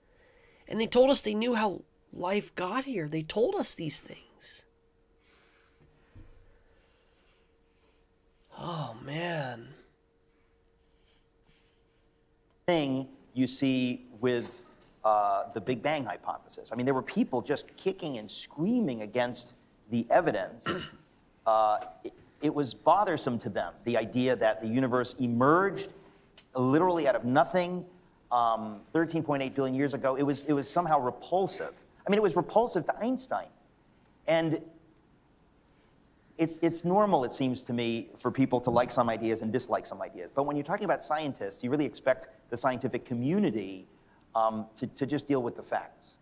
And they told us they knew how life got here. They told us these things. Oh, man. Thing you see with the Big Bang hypothesis. I mean, there were people just kicking and screaming against the evidence. It was bothersome to them, the idea that the universe emerged literally out of nothing 13.8 billion years ago. It was somehow repulsive. I mean, it was repulsive to Einstein. And it's normal, it seems to me, for people to like some ideas and dislike some ideas. But when you're talking about scientists, you really expect the scientific community to just deal with the facts.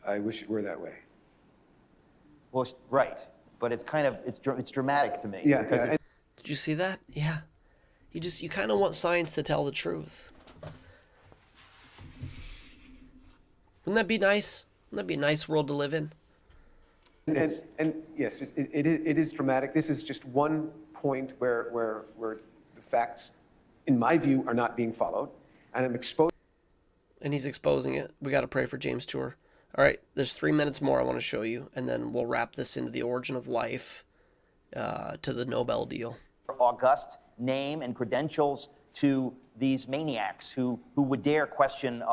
I wish it were that way. Well, right. But it's kind of, it's dramatic to me. Yeah. Because Did you see that? Yeah. You kind of want science to tell the truth. Wouldn't that be nice? Wouldn't that be a nice world to live in? And yes, it is dramatic. This is just one point where the facts, in my view, are not being followed. And I'm exposed. And he's exposing it. We got to pray for James Tour. All right, there's 3 minutes more I want to show you, and then we'll wrap this into the origin of life to the Nobel deal. August name and credentials to these maniacs who would dare question,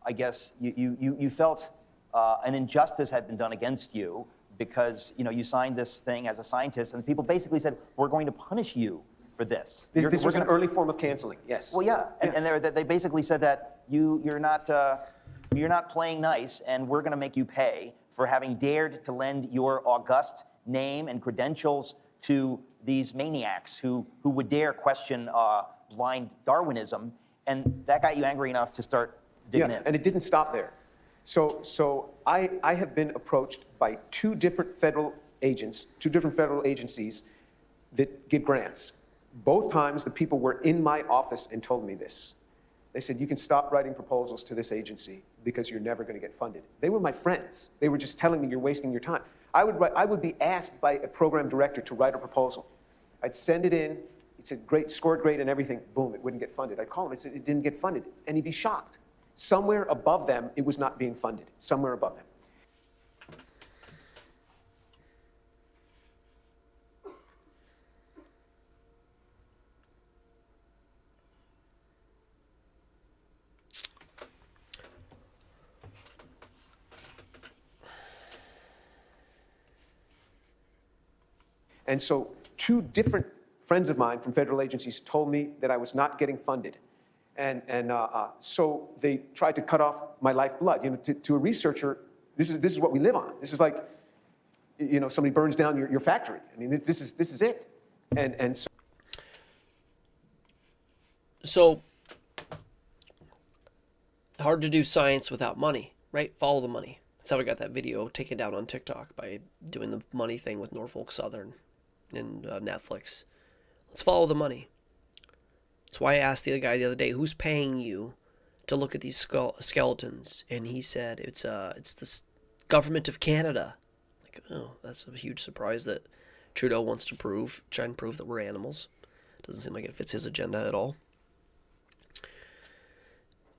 I guess you felt an injustice had been done against you because you signed this thing as a scientist, and people basically said, we're going to punish you for this. This was an early form of canceling, yes. Well, yeah, and they basically said that you're not playing nice, and we're going to make you pay for having dared to lend your august name and credentials to these maniacs who would dare question blind Darwinism, and that got you angry enough to start digging in. And it didn't stop there. So I have been approached by two different federal agencies that give grants. Both times the people were in my office and told me this. They said, you can stop writing proposals to this agency because you're never going to get funded. They were my friends. They were just telling me you're wasting your time. I would be asked by a program director to write a proposal. I'd send it in. He'd say, great, scored great and everything. Boom, it wouldn't get funded. I'd call him and say, it didn't get funded. And he'd be shocked. Somewhere above them, it was not being funded. Somewhere above them. And so two different friends of mine from federal agencies told me that I was not getting funded. So they tried to cut off my lifeblood. You know, to a researcher, this is what we live on. This is like, you know, somebody burns down your factory. I mean, this is it. And So hard to do science without money, right? Follow the money. That's how we got that video taken down on TikTok, by doing the money thing with Norfolk Southern and Netflix. Let's follow the money. That's why I asked the other guy the other day, who's paying you to look at these skeletons? And he said it's the government of Canada. Like, oh, that's a huge surprise that Trudeau wants to try and prove that we're animals. Doesn't seem like it fits his agenda at all.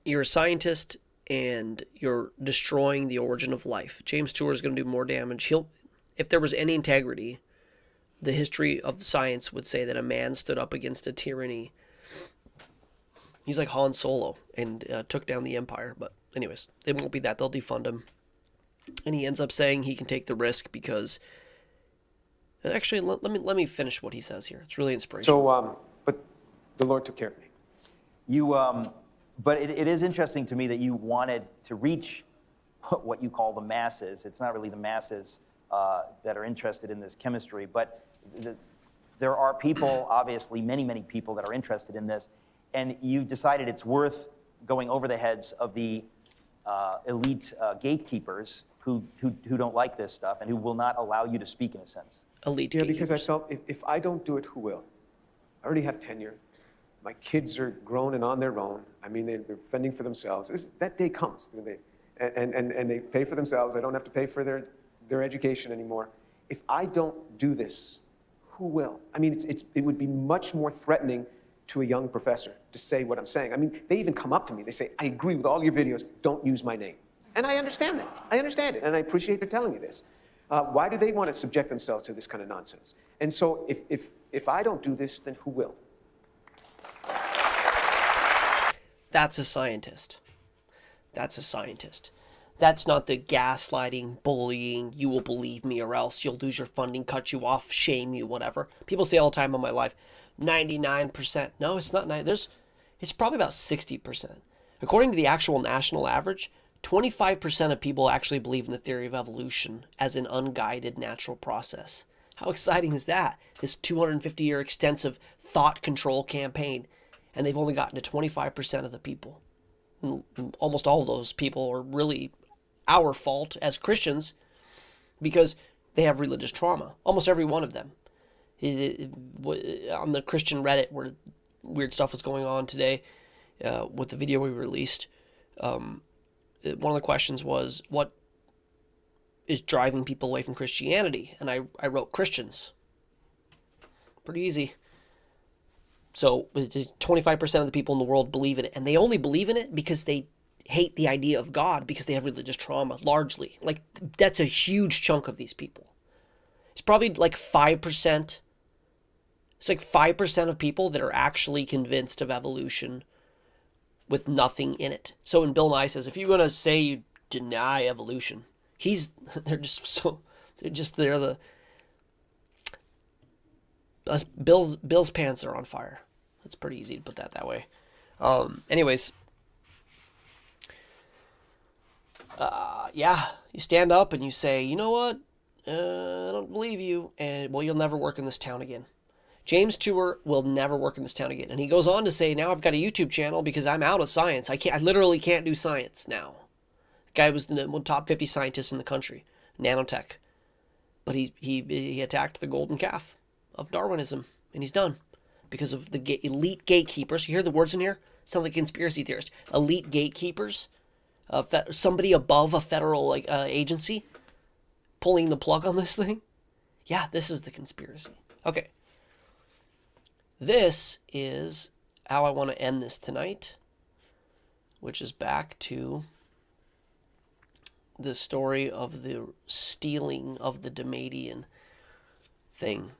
You're a scientist and you're destroying the origin of life. James Tour is going to do more damage. If there was any integrity, the history of science would say that a man stood up against a tyranny. He's like Han Solo and took down the Empire. But anyways, it won't be that. They'll defund him. And he ends up saying he can take the risk because... Actually, let me finish what he says here. It's really inspirational. so, but the Lord took care of me. But it is interesting to me that you wanted to reach what you call the masses. It's not really the masses that are interested in this chemistry, but there are people, obviously, many people that are interested in this, and you've decided it's worth going over the heads of the elite gatekeepers who don't like this stuff and who will not allow you to speak, in a sense. Elite Yeah, gatekeepers. because I felt if I don't do it, who will? I already have tenure. My kids are grown and on their own. I mean, they're fending for themselves. That day comes, and they pay for themselves. I don't have to pay for their education anymore. If I don't do this, who will? I mean, it would be much more threatening to a young professor to say what I'm saying. I mean, they even come up to me. They say, I agree with all your videos. Don't use my name. And I understand that. I understand it, and I appreciate their telling me this. Why do they want to subject themselves to this kind of nonsense? And so if I don't do this, then who will? That's a scientist. That's a scientist. That's not the gaslighting, bullying, you will believe me or else you'll lose your funding, cut you off, shame you, whatever. People say all the time in my life, 99%. No, it's not. It's probably about 60%. According to the actual national average, 25% of people actually believe in the theory of evolution as an unguided natural process. How exciting is that? This 250-year extensive thought control campaign. And they've only gotten to 25% of the people. Almost all of those people are really our fault as Christians because they have religious trauma. Almost every one of them. On the Christian Reddit, where weird stuff was going on today with the video we released, one of the questions was, what is driving people away from Christianity? And I wrote Christians. Pretty easy. So 25% of the people in the world believe in it, and they only believe in it because they hate the idea of God because they have religious trauma, largely. Like, that's a huge chunk of these people. It's probably like 5%. It's like 5% of people that are actually convinced of evolution with nothing in it. So when Bill Nye says, if you're going to say you deny evolution, they're the... Bill's pants are on fire. It's pretty easy to put that way. Anyways, yeah, you stand up and you say, you know what? I don't believe you, and well, you'll never work in this town again. James Tour will never work in this town again. And he goes on to say, now I've got a YouTube channel because I'm out of science. I literally can't do science now. The guy was the top 50 scientist in the country, nanotech. But he attacked the golden calf of Darwinism, and he's done because of the elite gatekeepers. You hear the words in here? Sounds like a conspiracy theorist. Elite gatekeepers, somebody above a federal agency, pulling the plug on this thing. Yeah, this is the conspiracy. Okay, this is how I want to end this tonight, which is back to the story of the stealing of the Demadian thing.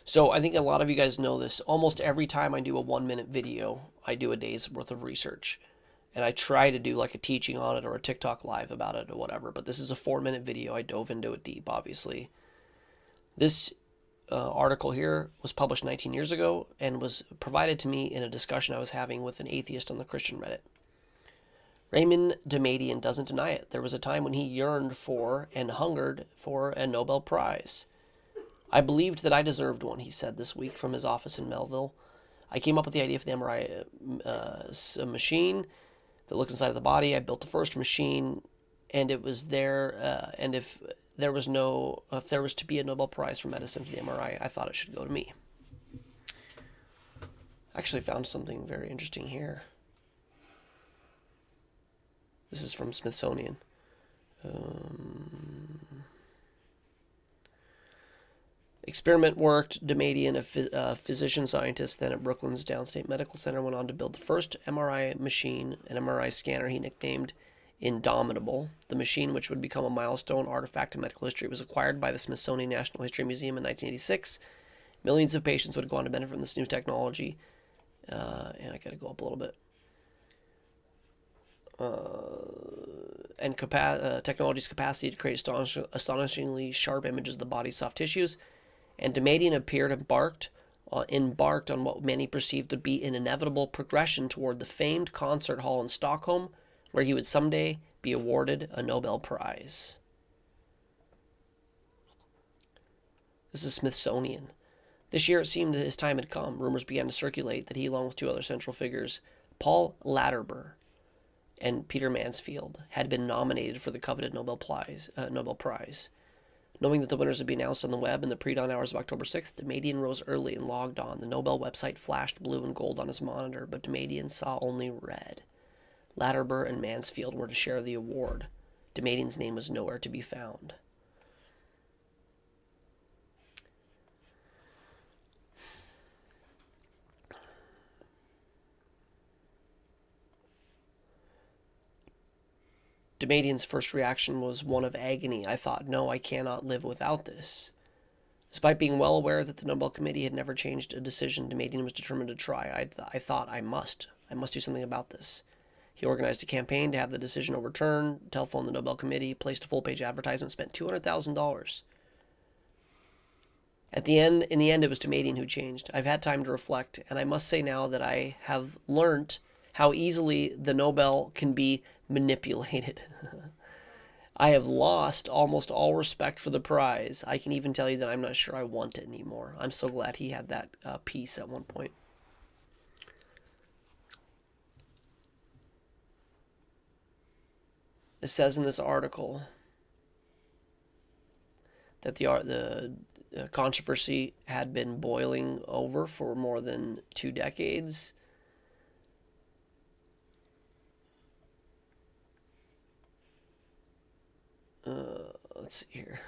So I think a lot of you guys know this. Almost every time I do a 1-minute video, I do a day's worth of research. And I try to do like a teaching on it or a TikTok live about it or whatever. But this is a 4-minute video. I dove into it deep, obviously. This article here was published 19 years ago and was provided to me in a discussion I was having with an atheist on the Christian Reddit. Raymond Damadian doesn't deny it. There was a time when he yearned for and hungered for a Nobel Prize. I believed that I deserved one, he said this week from his office in Melville. I came up with the idea for the MRI machine that looks inside of the body. I built the first machine, and it was there. And if there was to be a Nobel Prize for medicine for the MRI, I thought it should go to me. I actually found something very interesting here. This is from Smithsonian. Experiment worked. Damadian, a physician-scientist then at Brooklyn's Downstate Medical Center, went on to build the first MRI machine, an MRI scanner he nicknamed Indomitable. The machine, which would become a milestone artifact in medical history, was acquired by the Smithsonian National History Museum in 1986. Millions of patients would go on to benefit from this new technology. And I got to go up a little bit. And technology's capacity to create astonishingly sharp images of the body's soft tissues. And Damadian embarked on what many perceived to be an inevitable progression toward the famed concert hall in Stockholm, where he would someday be awarded a Nobel Prize. This is Smithsonian. This year it seemed that his time had come. Rumors began to circulate that he, along with two other central figures, Paul Latterber and Peter Mansfield, had been nominated for the coveted Nobel Prize. Knowing that the winners would be announced on the web in the pre-dawn hours of October 6th, Damadian rose early and logged on. The Nobel website flashed blue and gold on his monitor, but Damadian saw only red. Latterber and Mansfield were to share the award. Damadian's name was nowhere to be found. Damadian's first reaction was one of agony. I thought, no, I cannot live without this. Despite being well aware that the Nobel Committee had never changed a decision, Damadian was determined to try. I thought, I must do something about this. He organized a campaign to have the decision overturned, telephoned the Nobel Committee, placed a full-page advertisement, spent $200,000. In the end, it was Damadian who changed. I've had time to reflect, and I must say now that I have learnt how easily the Nobel can be manipulated. I have lost almost all respect for the prize. I can even tell you that I'm not sure I want it anymore. I'm so glad he had that piece at one point. It says in this article that the controversy had been boiling over for more than 2 decades. Let's see here.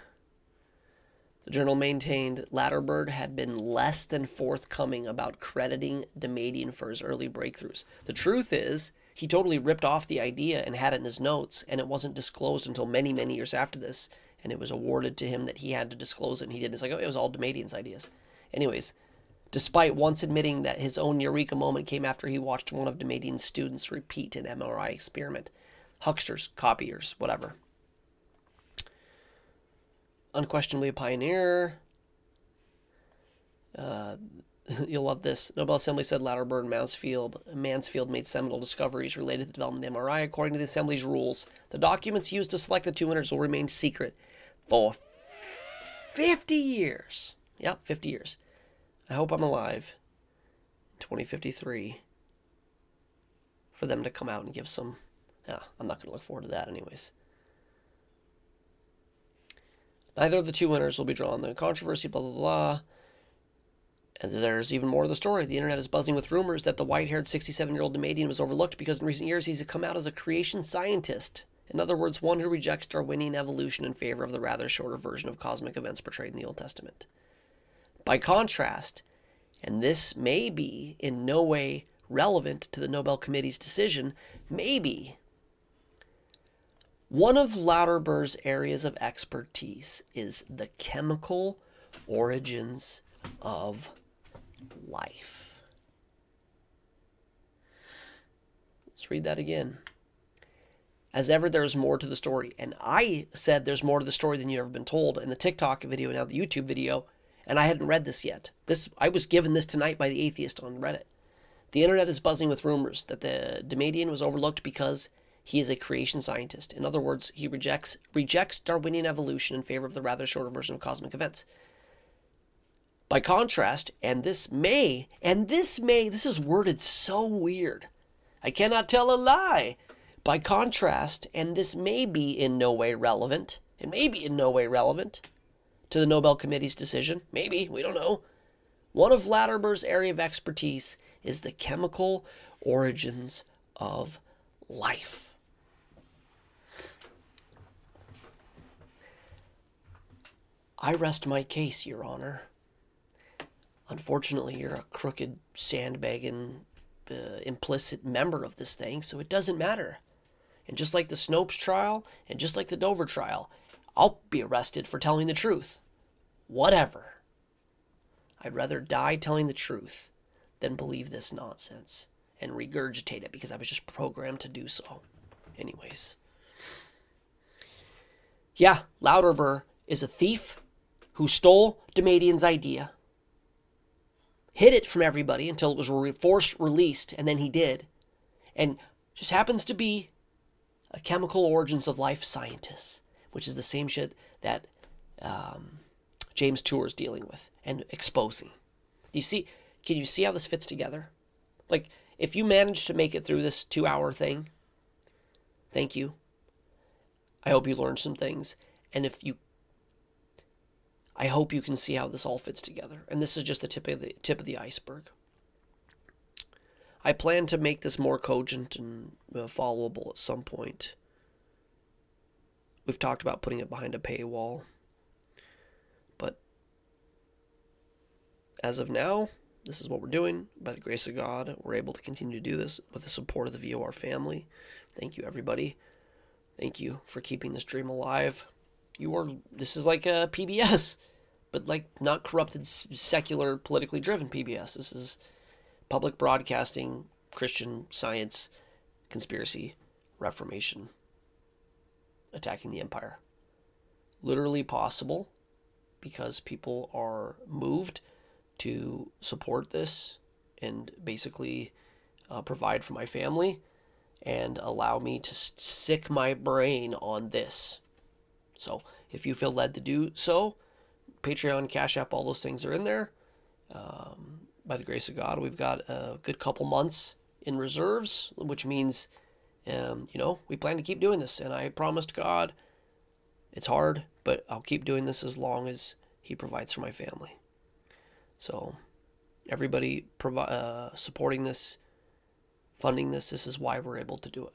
The journal maintained Latterber had been less than forthcoming about crediting Damadian for his early breakthroughs. The truth is, he totally ripped off the idea and had it in his notes, and it wasn't disclosed until many, many years after this, and it was awarded to him that he had to disclose it, and he didn't. It's like, oh, it was all Damadian's ideas. Anyways, despite once admitting that his own eureka moment came after he watched one of Damadian's students repeat an MRI experiment. Hucksters, copiers, whatever. Unquestionably a pioneer. You'll love this. Nobel Assembly said Latterber and Mansfield made seminal discoveries related to the development of the MRI. According to the Assembly's rules, the documents used to select the 2 winners will remain secret for 50 years. Yep, 50 years. I hope I'm alive in 2053 for them to come out and give some... I'm not going to look forward to that anyways. Neither of the 2 winners will be drawn. The controversy, blah, blah, blah. And there's even more of the story. The internet is buzzing with rumors that the white-haired 67-year-old Damadian was overlooked because in recent years he's come out as a creation scientist. In other words, one who rejects Darwinian evolution in favor of the rather shorter version of cosmic events portrayed in the Old Testament. By contrast, and this may be in no way relevant to the Nobel Committee's decision, maybe one of Latterber's areas of expertise is the chemical origins of life. Let's read that again. As ever, there's more to the story. And I said there's more to the story than you've ever been told in the TikTok video and now the YouTube video. And I hadn't read this yet. I was given this tonight by the atheist on Reddit. The internet is buzzing with rumors that the Demadian was overlooked because he is a creation scientist. In other words, he rejects Darwinian evolution in favor of the rather shorter version of cosmic events. By contrast, this is worded so weird. I cannot tell a lie. By contrast, and this may be in no way relevant, to the Nobel Committee's decision, maybe, we don't know. One of Latimer's area of expertise is the chemical origins of life. I rest my case, Your Honor. Unfortunately, you're a crooked, sandbagging, implicit member of this thing, so it doesn't matter. And just like the Snopes trial, and just like the Dover trial, I'll be arrested for telling the truth. Whatever. I'd rather die telling the truth than believe this nonsense and regurgitate it because I was just programmed to do so. Anyways. Yeah, Louderber is a thief who stole Demadian's idea, hid it from everybody until it was forced released, and then he did, and just happens to be a chemical origins of life scientist, which is the same shit that James Tour is dealing with and exposing. Can you see how this fits together? Like, if you manage to make it through this 2-hour thing, thank you. I hope you learned some things. And I hope you can see how this all fits together. And this is just the tip of the iceberg. I plan to make this more cogent and followable at some point. We've talked about putting it behind a paywall. But as of now, this is what we're doing. By the grace of God, we're able to continue to do this with the support of the VOR family. Thank you, everybody. Thank you for keeping this dream alive. This is like a PBS, but like not corrupted, secular, politically driven PBS. This is public broadcasting, Christian Science, conspiracy, Reformation, attacking the empire. Literally possible because people are moved to support this and basically provide for my family and allow me to sick my brain on this. So if you feel led to do so, Patreon, Cash App, all those things are in there. By the grace of God, we've got a good couple months in reserves, which means, we plan to keep doing this. And I promised God, it's hard, but I'll keep doing this as long as He provides for my family. So everybody supporting this, funding this, this is why we're able to do it.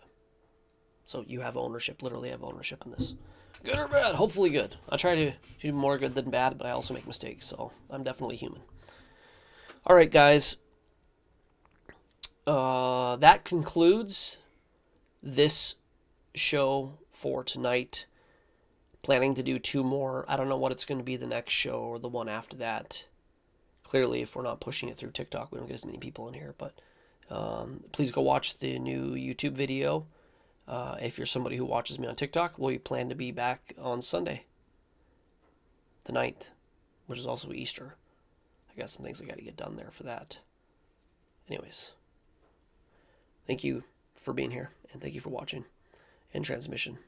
So you have ownership, literally have ownership in this. Good or bad? Hopefully good. I try to do more good than bad, but I also make mistakes, so I'm definitely human. All right, guys. That concludes this show for tonight. Planning to do 2 more. I don't know what it's going to be the next show or the one after that. Clearly, if we're not pushing it through TikTok, we don't get as many people in here. But please go watch the new YouTube video. If you're somebody who watches me on TikTok, we plan to be back on Sunday, the 9th, which is also Easter. I got some things I got to get done there for that. Anyways, thank you for being here, and thank you for watching and transmission.